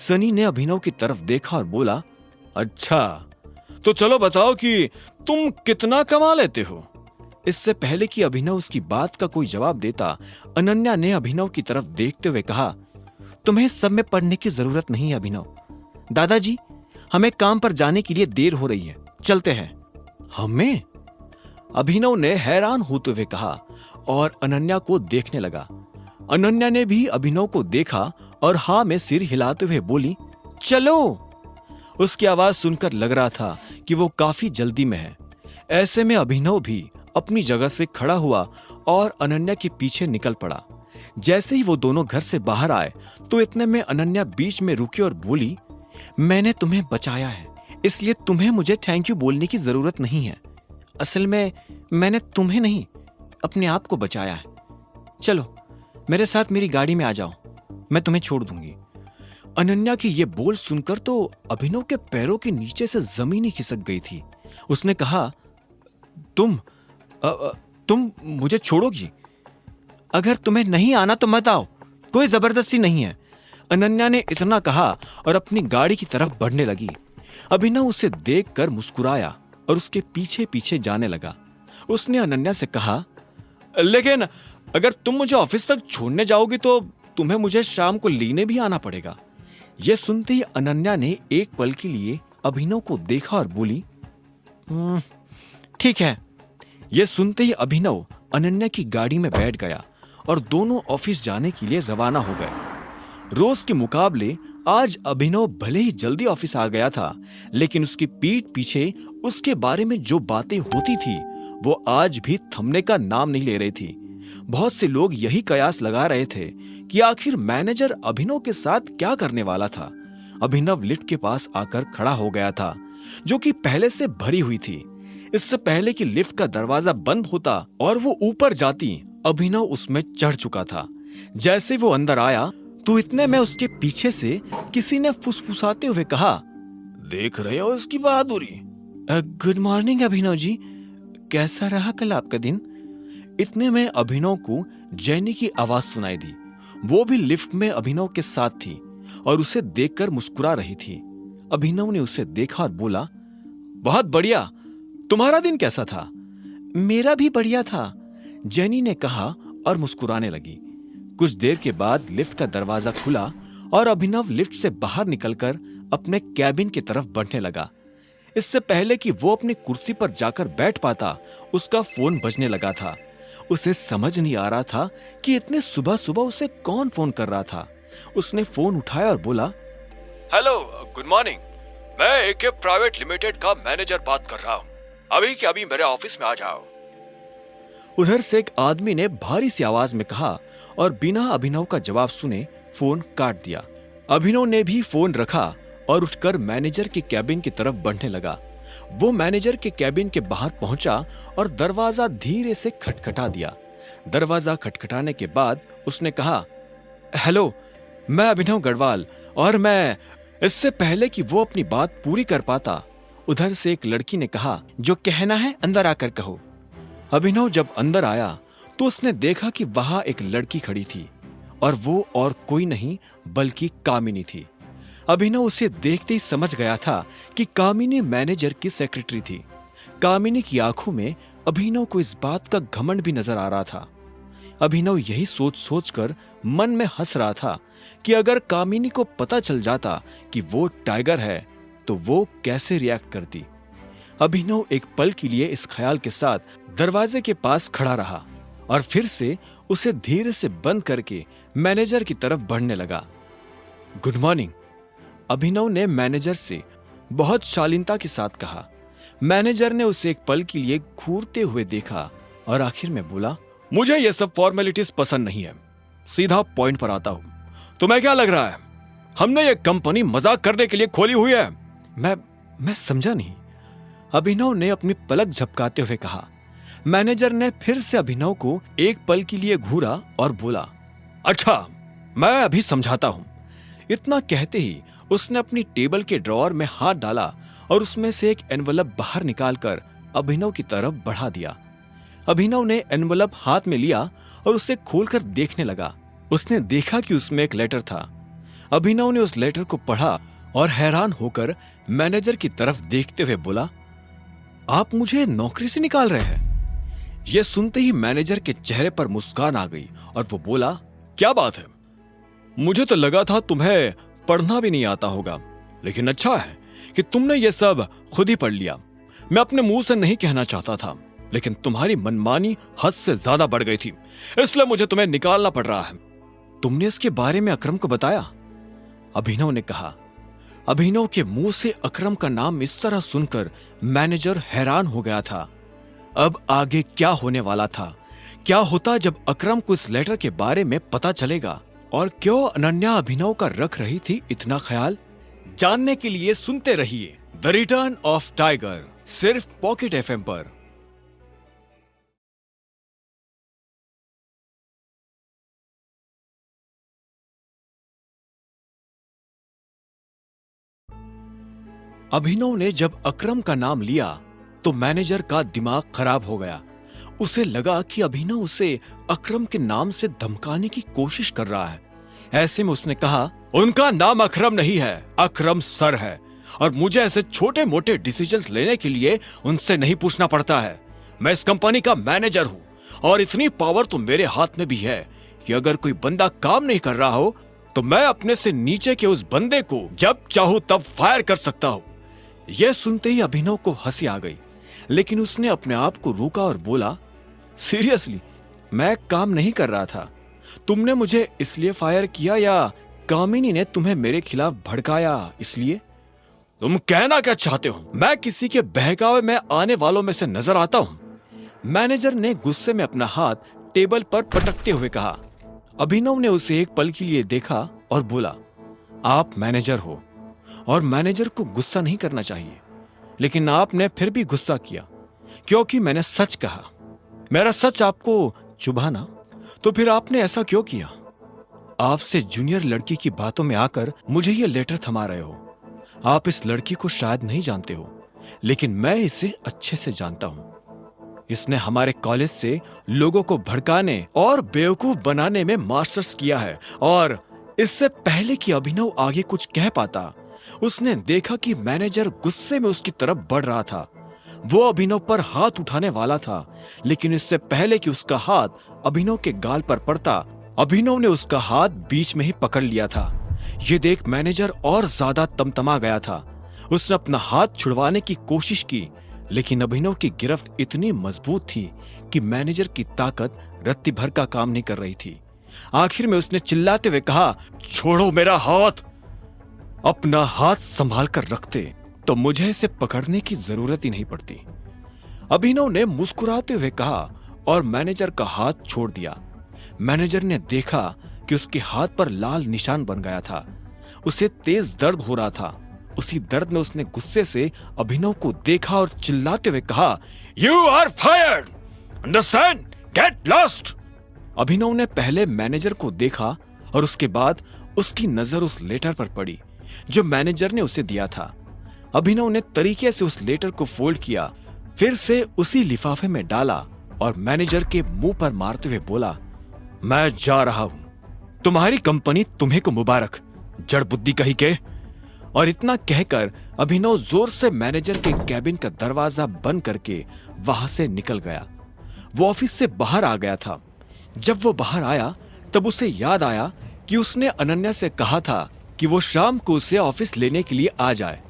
सनी ने अभिनव की तरफ देखा और बोला, अच्छा तो चलो बताओ कि तुम कितना कमा लेते हो। इससे पहले कि अभिनव उसकी बात का कोई जवाब देता, अनन्या ने अभिनव की तरफ देखते हुए कहा, तुम्हें सब में पढ़ने की जरूरत नहीं है अभिनव। दादाजी, हमें काम पर जाने के लिए देर हो रही है, चलते हैं। हमें? अभिनव ने हैरान होते हुए कहा और अनन्या को देखने लगा। अनन्या ने भी अभिनव को देखा और हाँ में सिर हिलाते हुए बोली, चलो। उसकी आवाज सुनकर लग रहा था कि वो काफी जल्दी में है। ऐसे में अभिनव भी अपनी जगह से खड़ा हुआ और अनन्या के पीछे निकल पड़ा। जैसे ही वो दोनों घर से बाहर आए तो इतने में अनन्या बीच में रुकी और बोली, मैंने तुम्हें बचाया है, इसलिए तुम्हें मुझे थैंक यू बोलने की जरूरत नहीं है। असल में मैंने तुम्हें नहीं, अपने आप को बचाया है। चलो मेरे साथ मेरी गाड़ी में आ जाओ, मैं तुम्हें छोड़ दूंगी। अनन्या की ये बोल सुनकर तो अभिनव के पैरों के नीचे से जमीन ही खिसक गई थी। उसने कहा, तुम मुझे छोड़ोगी? अगर तुम्हें नहीं आना तो मत आओ, कोई जबरदस्ती नहीं है। अनन्या ने इतना कहा और अपनी गाड़ी की तरफ बढ़ने लगी। अभिनव उसे देखकर मुस्कुराया और उसके पीछे पीछे जाने लगा। उसने अनन्या से कहा, लेकिन अगर तुम मुझे ऑफिस तक छोड़ने जाओगी तो तुम्हें मुझे शाम को लेने भी आना पड़ेगा। यह सुनते ही अनन्या ने एक पल के लिए अभिनव को देखा और बोली, ठीक है। यह सुनते ही अभिनव अनन्या की गाड़ी में बैठ गया और दोनों ऑफिस जाने के लिए रवाना हो गए। रोज के मुकाबले आज अभिनव भले ही जल्दी ऑफिस आ गया था, लेकिन उसकी पीठ पीछे उसके बारे में जो बातें होती थी वो आज भी थमने का नाम नहीं ले रही थी। बहुत से लोग यही कयास लगा रहे थे कि आखिर मैनेजर अभिनव के साथ क्या करने वाला था। अभिनव लिफ्ट के पास आकर खड़ा हो गया था, जो कि पहले से भरी हुई थी। इससे पहले कि लिफ्ट का दरवाजा बंद होता और वो ऊपर जाती, अभिनव उसमें चढ़ चुका था। जैसे वो अंदर आया तो इतने में उसके पीछे से किसी ने फुसफुसाते हुए कहा, देख रहे हो इसकी बहादुरी? गुड मॉर्निंग अभिनव जी, कैसा रहा कल आपका दिन? इतने में अभिनव को जैनी की आवाज सुनाई दी। वो भी लिफ्ट में अभिनव के साथ थी और उसे देखकर मुस्कुरा रही थी। अभिनव ने उसे देखा और बोला, बहुत बढ़िया, तुम्हारा दिन कैसा था? मेरा भी बढ़िया था, जैनी ने कहा और मुस्कुराने लगी। कुछ देर के बाद लिफ्ट का दरवाजा खुला और अभिनव लिफ्ट से बाहर निकलकर अपने कैबिन की तरफ बढ़ने लगा। इससे पहले कि वो अपनी कुर्सी पर जाकर बैठ पाता, उसका फोन बजने लगा था। उसे समझ नहीं आ रहा था कि इतने सुबह सुबह उसे कौन फोन कर रहा था। उसने फोन उठाया और बोला, हेलो, गुड मॉर्निंग, मैं एके प्राइवेट लिमिटेड का मैनेजर बात कर रहा हूँ, अभी के अभी मेरे ऑफिस में आ जाओ। उधर से एक आदमी ने भारी सी आवाज में कहा और बिना अभिनव का जवाब सुने फोन काट दिया। अभिनव ने भी फोन रखा और उठकर मैनेजर के कैबिन की तरफ बढ़ने लगा। वो मैनेजर के कैबिन के बाहर पहुंचा और दरवाजा धीरे से खटखटा दिया। दरवाजा खटखटाने के बाद उसने कहा, हेलो, मैं अभिनव गढ़वाल। और मैं इससे पहले कि वो अपनी बात पूरी कर पाता, उधर से एक लड़की ने कहा, जो कहना है अंदर आकर कहो। अभिनव जब अंदर आया तो उसने देखा कि वहां एक लड़की खड़ी थी और वो और कोई नहीं बल्कि कामिनी थी। अभिनव उसे देखते ही समझ गया था कि कामिनी मैनेजर की सेक्रेटरी थी। कामिनी की आंखों में अभिनव को इस बात का घमंड भी नजर आ रहा था। अभिनव यही सोच सोचकर मन में हंस रहा था कि अगर कामिनी को पता चल जाता कि वो टाइगर है तो वो कैसे रिएक्ट करती। अभिनव एक पल के लिए इस ख्याल के साथ दरवाजे के पास खड़ा रहा और फिर से उसे धीरे से बंद करके मैनेजर की तरफ बढ़ने लगा। गुड मॉर्निंग, अभिनव ने मैनेजर से बहुत शालीनता के साथ कहा। मैनेजर ने उसे एक पल के लिए घूरते हुए देखा और आखिर में बोला, मुझे ये सब फॉर्मेलिटीज पसंद नहीं है, सीधा पॉइंट पर आता हूं। तुम्हें क्या लग रहा है हमने ये कंपनी मजाक करने के लिए खोली हुई है? मैं समझा नहीं, अभिनव ने अपनी पलक झपकाते हुए कहा। मैनेजर ने फिर से अभिनव को एक पल के लिए घूरा और बोला, अच्छा, मैं अभी समझाता हूं। इतना कहते ही उसने अपनी टेबल के ड्रॉअर में हाथ डाला और उसमें से एक एनवलप बाहर निकालकर अभिनव की तरफ बढ़ा दिया। अभिनव ने एनवलप हाथ में लिया और उसे खोलकर देखने लगा। उसने देखा कि उसमें एक लेटर था। अभिनव ने उस लेटर को पढ़ा और हैरान होकर मैनेजर की तरफ देखते हुए बोला, आप मुझे नौकरी से निकाल रहे हैं? यह सुनते ही मैनेजर के चेहरे पर मुस्कान आ गई और वो बोला, क्या बात है, मुझे तो लगा था तुम्हें पढ़ना भी नहीं आता होगा, लेकिन अच्छा है कि तुमने ये सब खुद ही पढ़ लिया। मैं अपने मुंह से नहीं कहना चाहता था, लेकिन तुम्हारी मनमानी हद से ज्यादा बढ़ गई थी, इसलिए मुझे तुम्हें निकालना पड़ रहा है। तुमने इसके बारे में अकरम को बताया? अभिनव ने कहा। अभिनव के मुंह से अकरम का नाम इस तरह सुनकर मैनेजर हैरान हो गया था। अब आगे क्या होने वाला था? क्या होता जब अकरम को इस लेटर के बारे में पता चलेगा? और क्यों अनन्या अभिनव का रख रही थी इतना ख्याल? जानने के लिए सुनते रहिए द रिटर्न ऑफ टाइगर, सिर्फ पॉकेट एफएम पर। अभिनव ने जब अकरम का नाम लिया तो मैनेजर का दिमाग खराब हो गया। उसे लगा कि अभिनव उसे अकरम के नाम से धमकाने की कोशिश कर रहा है। ऐसे में उसने कहा, उनका नाम अकरम नहीं है, अकरम सर है, और मुझे ऐसे छोटे मोटे डिसीजंस लेने के लिए उनसे नहीं पूछना पड़ता है। मैं इस कंपनी का मैनेजर हूँ और इतनी पावर तो मेरे हाथ में भी है कि अगर कोई बंदा काम नहीं कर रहा हो तो मैं अपने से नीचे के उस बंदे को जब चाहूं तब फायर कर सकता हूं। यह सुनते ही अभिनव को हंसी आ गई, लेकिन उसने अपने आप को रोका और बोला, सीरियसली मैं काम नहीं कर रहा था। तुमने मुझे इसलिए फायर किया या कामिनी ने तुम्हें मेरे खिलाफ भड़काया इसलिए? तुम कहना क्या चाहते हो? मैं किसी के बहकावे में आने वालों में से नजर आता हूं? मैनेजर ने गुस्से में अपना हाथ टेबल पर पटकते हुए कहा। अभिनव ने उसे एक पल के लिए देखा और बोला, आप मैनेजर हो और मैनेजर को गुस्सा नहीं करना चाहिए, लेकिन आपने फिर भी गुस्सा किया क्योंकि मैंने सच कहा। मेरा सच आपको चुभा ना, तो फिर आपने ऐसा क्यों किया? आपसे जूनियर लड़की की बातों में आकर मुझे ये लेटर थमा रहे हो। आप इस लड़की को शायद नहीं जानते हो, लेकिन मैं इसे अच्छे से जानता हूं। इसने हमारे कॉलेज से लोगों को भड़काने और बेवकूफ बनाने में मास्टर्स किया है, और इससे पहले कि अभिनव आगे कुछ कह पाता, उसने देखा कि मैनेजर गुस्से में उसकी तरफ बढ़ रहा था। वो अभिनव पर हाथ उठाने वाला था, लेकिन इससे पहले कि उसका हाथ अभिनव के गाल पर पड़ता, अभिनव ने उसका हाथ बीच में ही पकड़ लिया था। ये देख मैनेजर और ज्यादा तमतमा गया था। उसने अपना हाथ छुड़वाने की कोशिश की, लेकिन अभिनव की गिरफ्त इतनी मजबूत थी कि मैनेजर की ताकत रत्ती भर का काम नहीं कर रही थी। आखिर में उसने चिल्लाते हुए कहा, छोड़ो मेरा हाथ। अपना हाथ संभाल कर रखते तो मुझे इसे पकड़ने की जरूरत ही नहीं पड़ती। अभिनव ने मुस्कुराते हुए कहा और मैनेजर का हाथ छोड़ दिया। मैनेजर ने देखा कि उसके हाथ पर लाल निशान बन गया था। उसे तेज दर्द हो रहा था। उसी दर्द में उसने गुस्से से अभिनव को देखा और चिल्लाते हुए कहा, you are fired, understand, get lost. Abhinav ने पहले मैनेजर को देखा और उसके बाद उसकी नजर उस लेटर पर पड़ी जो मैनेजर ने उसे दिया था। अभिनव ने तरीके से उस लेटर को फोल्ड किया, फिर से उसी लिफाफे में डाला और मैनेजर के मुंह पर मारते हुए बोला, मैं जा रहा हूं, तुम्हारी कंपनी तुम्हें को मुबारक, जड़ बुद्धि कही के। और इतना कहकर अभिनव जोर से मैनेजर के कैबिन का दरवाजा बंद करके वहां से निकल गया। वो ऑफिस से बाहर आ गया था। जब वो बाहर आया तब उसे याद आया कि उसने अनन्या से कहा था कि वो शाम को उसे ऑफिस लेने के लिए आ जाए।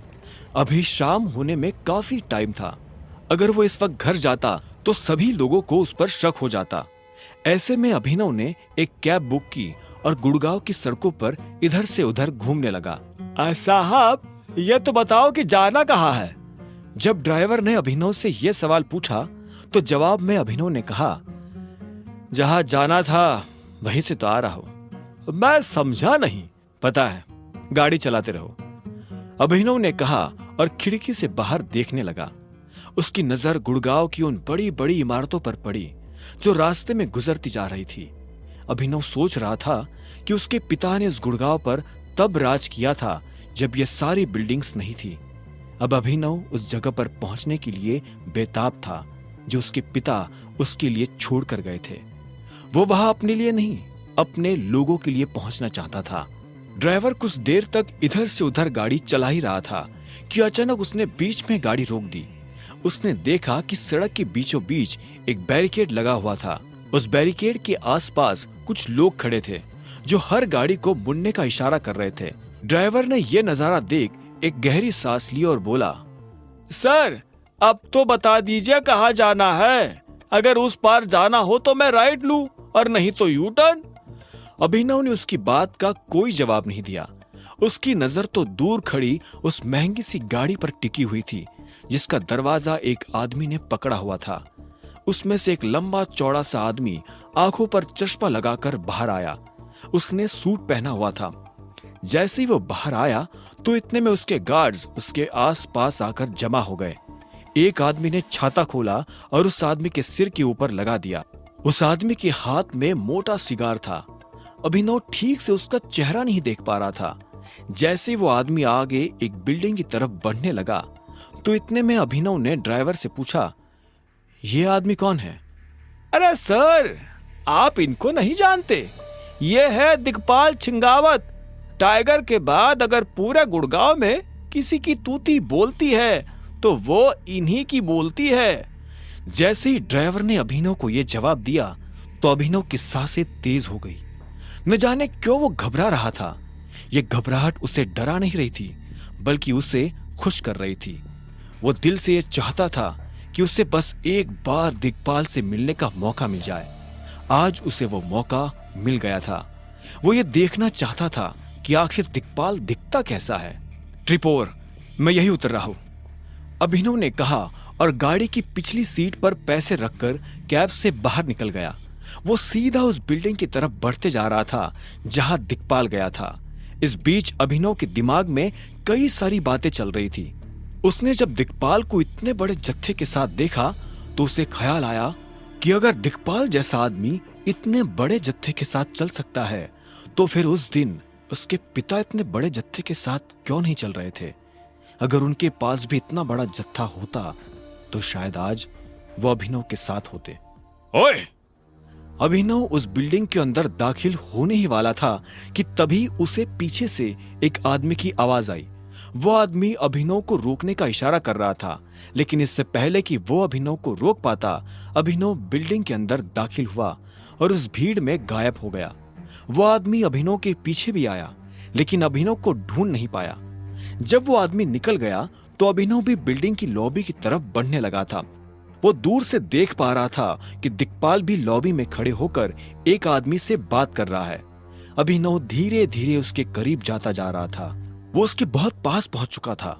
अभी शाम होने में काफी टाइम था। अगर वो इस वक्त घर जाता तो सभी लोगों को उस पर शक हो जाता। ऐसे में अभिनव ने एक कैब बुक की और गुड़गांव की सड़कों पर इधर से उधर घूमने लगा। साहब, ये तो बताओ कि जाना कहाँ है? जब ड्राइवर ने अभिनव से यह सवाल पूछा तो जवाब में अभिनव ने कहा, जहां जाना था वहीं से तो आ रहा हूं। मैं समझा नहीं। पता है, गाड़ी चलाते रहो, अभिनव ने कहा और खिड़की से बाहर देखने लगा। उसकी नजर गुड़गांव की उन बड़ी बड़ी इमारतों पर पड़ी जो रास्ते में गुजरती जा रही थी। अभिनव सोच रहा था कि उसके पिता ने इस गुड़गांव पर तब राज किया था जब ये सारी बिल्डिंग्स नहीं थी। अब अभिनव उस जगह पर पहुंचने के लिए बेताब था जो उसके पिता उसके लिए छोड़ कर गए थे। वो वहां अपने लिए नहीं, अपने लोगों के लिए पहुंचना चाहता था। ड्राइवर कुछ देर तक इधर से उधर गाड़ी चला ही रहा था कि अचानक उसने बीच में गाड़ी रोक दी। उसने देखा कि सड़क के बीचों बीच एक बैरिकेड लगा हुआ था। उस बैरिकेड के आसपास कुछ लोग खड़े थे जो हर गाड़ी को मुड़ने का इशारा कर रहे थे। ड्राइवर ने यह नजारा देख एक गहरी सांस ली और बोला, सर, अब तो बता दीजिए कहाँ जाना है। अगर उस पार जाना हो तो मैं राइट लूं और नहीं तो यू टर्न। अभिनव ने उसकी बात का कोई जवाब नहीं दिया। उसकी नजर तो दूर खड़ी उस महंगी सी गाड़ी पर टिकी हुई थी जिसका दरवाजा एक आदमी ने पकड़ा हुआ था। उसमें से एक लंबा चौड़ा सा आदमी आंखों पर चश्मा लगाकर बाहर आया। उसने सूट पहना हुआ था। जैसे ही वो बाहर आया तो इतने में उसके गार्ड्स उसके आसपास आकर जमा हो गए। एक आदमी ने छाता खोला और उस आदमी के सिर के ऊपर लगा दिया। उस आदमी के हाथ में मोटा सिगार था। अभिनव ठीक से उसका चेहरा नहीं देख पा रहा था। जैसे वो आदमी आगे एक बिल्डिंग की तरफ बढ़ने लगा तो इतने में अभिनव ने ड्राइवर से पूछा, ये आदमी कौन है? अरे सर, आप इनको नहीं जानते? ये है दिग्पाल छिंगावत। टाइगर के बाद अगर पूरे गुड़गांव में किसी की तूती बोलती है तो वो इन्हीं की बोलती है। जैसे ही ड्राइवर ने अभिनव को यह जवाब दिया तो अभिनव की सांसें तेज हो गई। न जाने क्यों वो घबरा रहा था। यह घबराहट उसे डरा नहीं रही थी बल्कि उसे खुश कर रही थी। वो दिल से यह चाहता था कि उसे बस एक बार दिग्पाल से मिलने का मौका मिल जाए। आज उसे वो मौका मिल गया था। वो ये देखना चाहता था कि आखिर दिग्पाल दिखता कैसा है। ट्रिपोर, मैं यही उतर रहा हूं, अभिनव ने कहा और गाड़ी की पिछली सीट पर पैसे रखकर कैब से बाहर निकल गया। वो सीधा उस बिल्डिंग की तरफ बढ़ते जा रहा था जहां दिग्पाल गया था। इस बीच अभिनव के दिमाग में कई सारी बातें चल रही थी। उसने जब दिग्पाल को इतने बड़े जत्थे के साथ देखा तो उसे ख्याल आया कि अगर दिग्पाल जैसा आदमी इतने बड़े जत्थे के साथ चल सकता है तो फिर उस दिन उसके पिता इतने बड़े जत्थे के साथ क्यों नहीं चल रहे थे? अगर उनके पास भी इतना बड़ा जत्था होता तो शायद आज वो अभिनव के साथ होते। ओए! अभिनव उस बिल्डिंग के अंदर दाखिल होने ही वाला था कि तभी उसे पीछे से एक आदमी की आवाज आई। वो आदमी अभिनव को रोकने का इशारा कर रहा था, लेकिन इससे पहले कि वो अभिनव को रोक पाता, अभिनव बिल्डिंग के अंदर दाखिल हुआ और उस भीड़ में गायब हो गया। वो आदमी अभिनव के पीछे भी आया, लेकिन अभिनव को ढूंढ नहीं पाया। जब वो आदमी निकल गया तो अभिनव भी बिल्डिंग की लॉबी की तरफ बढ़ने लगा था। वो दूर से देख पा रहा था कि दिग्पाल भी लॉबी में खड़े होकर एक आदमी से बात कर रहा है। अभिनव धीरे धीरे उसके करीब जाता जा रहा था। वो उसके बहुत पास पहुंच चुका था,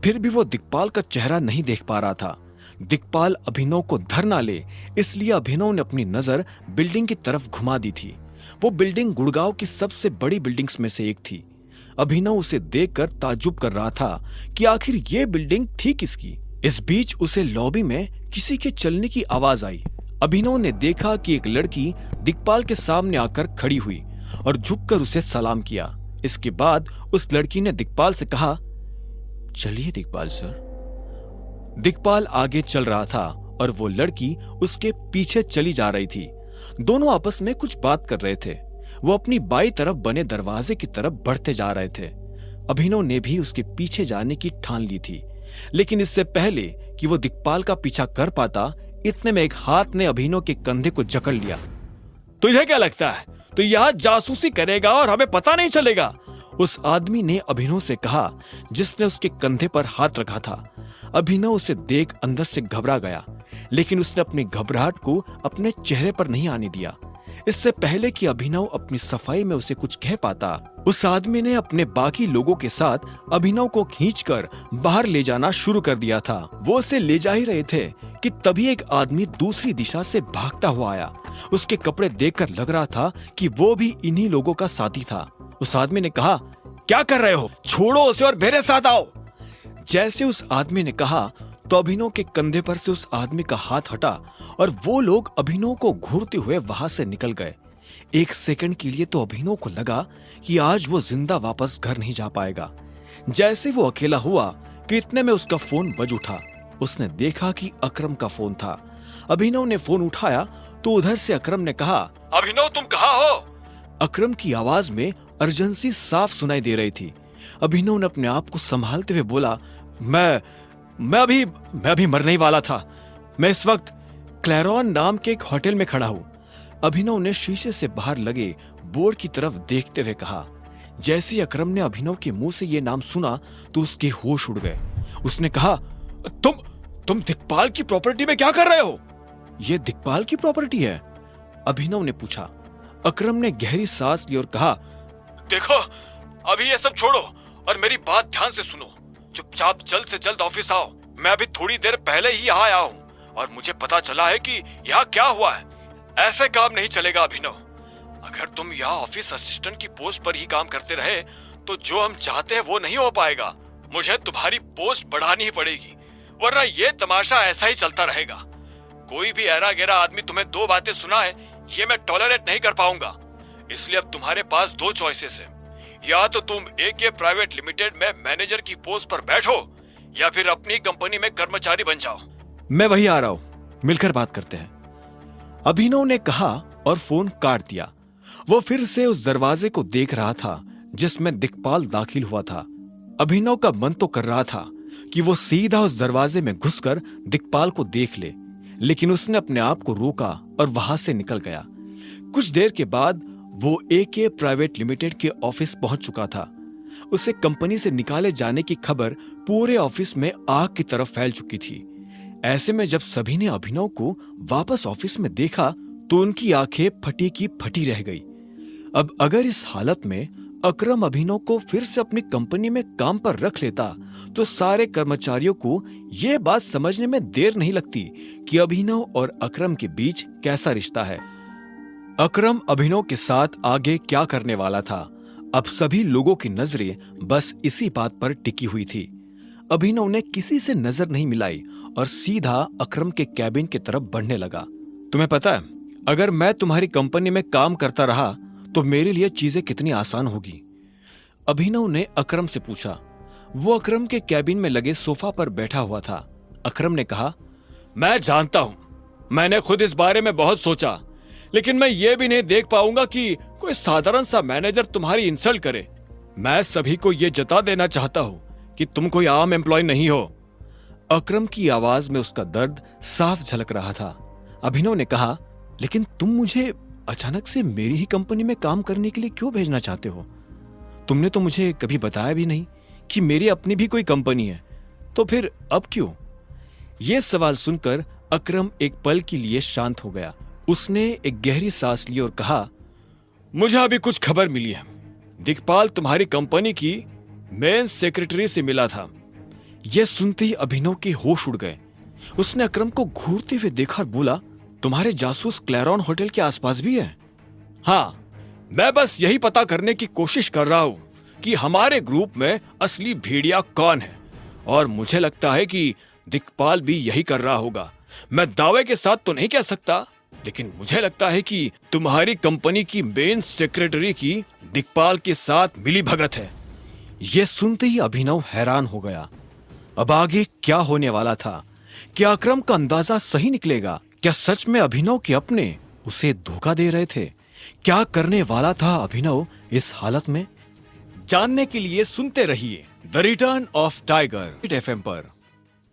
फिर भी वो दिग्पाल का चेहरा नहीं देख पा रहा था। दिग्पाल अभिनव को धर ना ले, इसलिए अभिनव ने अपनी नजर बिल्डिंग की तरफ घुमा दी थी। वो बिल्डिंग गुड़गांव की सबसे बड़ी बिल्डिंग्स में से एक थी। अभिनव उसे देखकर ताज्जुब कर रहा था कि आखिर ये बिल्डिंग थी किसकी। इस बीच उसे लॉबी में किसी के चलने की आवाज आई। अभिनव ने देखा कि एक लड़की दिग्पाल के सामने आकर खड़ी हुई और झुककर उसे सलाम किया। इसके बाद उस लड़की ने दिग्पाल से कहा, चलिए दिग्पाल सर। दिग्पाल आगे चल रहा था और वो लड़की उसके पीछे चली जा रही थी। दोनों आपस में कुछ बात कर रहे थे। वो अपनी बाईं तरफ बने दरवाजे की तरफ बढ़ते जा रहे थे। अभिनव ने भी उसके पीछे जाने की ठान ली थी, लेकिन इससे पहले कि वो दिग्पाल का पीछा कर पाता, इतने में एक हाथ ने अभिनव के कंधे को जकड़ लिया। तुझे क्या लगता है तो यहाँ जासूसी करेगा और हमें पता नहीं चलेगा? उस आदमी ने अभिनव से कहा, जिसने उसके कंधे पर हाथ रखा था। अभिनव उसे देख अंदर से घबरा गया, लेकिन उसने अपनी घबराहट को अपने चेहरे पर नहीं आने दिया। इससे पहले कि अभिनव अपनी सफाई में उसे कुछ कह पाता, उस आदमी ने अपने बाकी लोगों के साथ अभिनव को खींचकर बाहर ले जाना शुरू कर दिया था। वो उसे ले जा ही रहे थे कि तभी एक आदमी दूसरी दिशा से भागता हुआ आया। उसके कपड़े देखकर लग रहा था कि वो भी इन्हीं लोगों का साथी था। उस आदमी ने कहा, क्या कर रहे हो? छोड़ो उसे और मेरे साथ आओ। जैसे उस आदमी ने कहा तो अभिनव के कंधे पर से उस आदमी का हाथ हटा और वो लोग अभिनव को घूरते हुए वहां से निकल गए। एक सेकंड के लिए तो अभिनव को लगा कि आज वो जिंदा वापस घर नहीं जा पाएगा। जैसे वो अकेला हुआ कि इतने में उसका फोन बज उठा। उसने देखा कि अकरम का फोन था। अभिनव ने फोन उठाया तो उधर से अकरम ने कहा, अभिनव तुम कहाँ हो? अकरम की आवाज में अर्जेंसी साफ सुनाई दे रही थी। अभिनव ने अपने आप को संभालते हुए बोला, मैं अभी मरने ही वाला था। मैं इस वक्त क्लैरॉन नाम के एक होटल में खड़ा हूँ। अभिनव ने शीशे से बाहर लगे बोर्ड की तरफ देखते हुए कहा। जैसे ही अकरम ने अभिनव के मुंह से ये नाम सुना तो उसके होश उड़ गए। उसने कहा, तुम दिक्पाल की प्रॉपर्टी में क्या कर रहे हो? ये दिक्पाल की प्रॉपर्टी है? अभिनव ने पूछा। अकरम ने गहरी सांस ली और कहा, देखो अभी ये सब छोड़ो और मेरी बात ध्यान से सुनो। चुपचाप जल्द से जल्द ऑफिस आओ। मैं अभी थोड़ी देर पहले ही यहाँ आया हूँ और मुझे पता चला है कि यहाँ क्या हुआ है। ऐसे काम नहीं चलेगा अभिनव। अगर तुम यहाँ ऑफिस असिस्टेंट की पोस्ट पर ही काम करते रहे तो जो हम चाहते हैं वो नहीं हो पाएगा। मुझे तुम्हारी पोस्ट बढ़ानी ही पड़ेगी, वरना ये तमाशा ऐसा ही चलता रहेगा। कोई भी ऐरा गैरा आदमी तुम्हें दो बातें सुनाए, ये मैं टॉलरेट नहीं कर पाऊंगा। इसलिए अब तुम्हारे पास दो चॉइसेस है। या तो तुम एके प्राइवेट लिमिटेड में मैनेजर की पोस्ट पर बैठो या फिर अपनी कंपनी में कर्मचारी बन जाओ। मैं वही आ रहा हूं, मिलकर बात करते हैं, अभिनव ने कहा और फोन काट दिया। वो फिर से उस दरवाजे को देख रहा था जिसमें दिक्पाल दाखिल हुआ था। अभिनव का मन तो कर रहा था कि वो सीधा उस दरवाजे में घुसकर दिक्पाल को देख ले, लेकिन उसने अपने आप को रोका और वहां से निकल गया। कुछ देर के बाद वो एके प्राइवेट लिमिटेड के ऑफिस पहुंच चुका था। उसे कंपनी से निकाले जाने की खबर पूरे ऑफिस में आग की तरफ फैल चुकी थी। ऐसे में जब सभी ने अभिनव को वापस ऑफिस में देखा तो उनकी आंखें फटी की फटी रह गई। अब अगर इस हालत में अकरम अभिनव को फिर से अपनी कंपनी में काम पर रख लेता तो सारे कर्मचारियों को यह बात समझने में देर नहीं लगती कि अभिनव और अकरम के बीच कैसा रिश्ता है। अकरम अभिनव के साथ आगे क्या करने वाला था, अब सभी लोगों की नजरें बस इसी बात पर टिकी हुई थी। अभिनव ने किसी से नजर नहीं मिलाई और सीधा अकरम के कैबिन की तरफ बढ़ने लगा। तुम्हें पता है, अगर मैं तुम्हारी कंपनी में काम करता रहा तो मेरे लिए चीजें कितनी आसान होगी? अभिनव ने अकरम से पूछा। वो अकरम के कैबिन में लगे सोफा पर बैठा हुआ था। अकरम ने कहा, मैं जानता हूं, मैंने खुद इस बारे में बहुत सोचा, लेकिन मैं ये भी नहीं देख पाऊंगा कि कोई साधारण सा मैनेजर तुम्हारी इंसल्ट करे। मैं सभी को ये जता देना चाहता हूं कि तुम कोई आम एम्प्लॉय नहीं हो। अकरम की आवाज में उसका दर्द साफ झलक रहा था। अभिनव ने कहा, लेकिन तुम मुझे अचानक से मेरी ही कंपनी में काम करने के लिए क्यों भेजना चाहते हो? तुमने तो मुझे कभी बताया भी नहीं कि मेरी अपनी भी कोई कंपनी है, तो फिर अब क्यों? यह सवाल सुनकर अकरम एक पल के लिए शांत हो गया। उसने एक गहरी सांस ली और कहा, मुझे अभी कुछ खबर मिली है। दिक्पाल तुम्हारी कंपनी की मेन सेक्रेटरी से मिला था। यह सुनते ही अभिनव के होश उड़ गए। उसने अकरम को घूरते हुए देखा और बोला, तुम्हारे जासूस क्लैरॉन होटल के आसपास भी है? हाँ, मैं बस यही पता करने की कोशिश कर रहा हूँ कि हमारे ग्रुप में असली भेड़िया कौन है, और मुझे लगता है कि दिक्पाल भी यही कर रहा होगा। मैं दावे के साथ तो नहीं कह सकता, लेकिन मुझे लगता है कि तुम्हारी कंपनी की मेन सेक्रेटरी की दिक्पाल के साथ मिली भगत है। यह सुनते ही अभिनव हैरान हो गया। अब आगे क्या होने वाला था? क्या अकरम का अंदाजा सही निकलेगा? क्या सच में अभिनव के अपने उसे धोखा दे रहे थे? क्या करने वाला था अभिनव इस हालत में? जानने के लिए सुनते रहिए the return of tiger FM पर।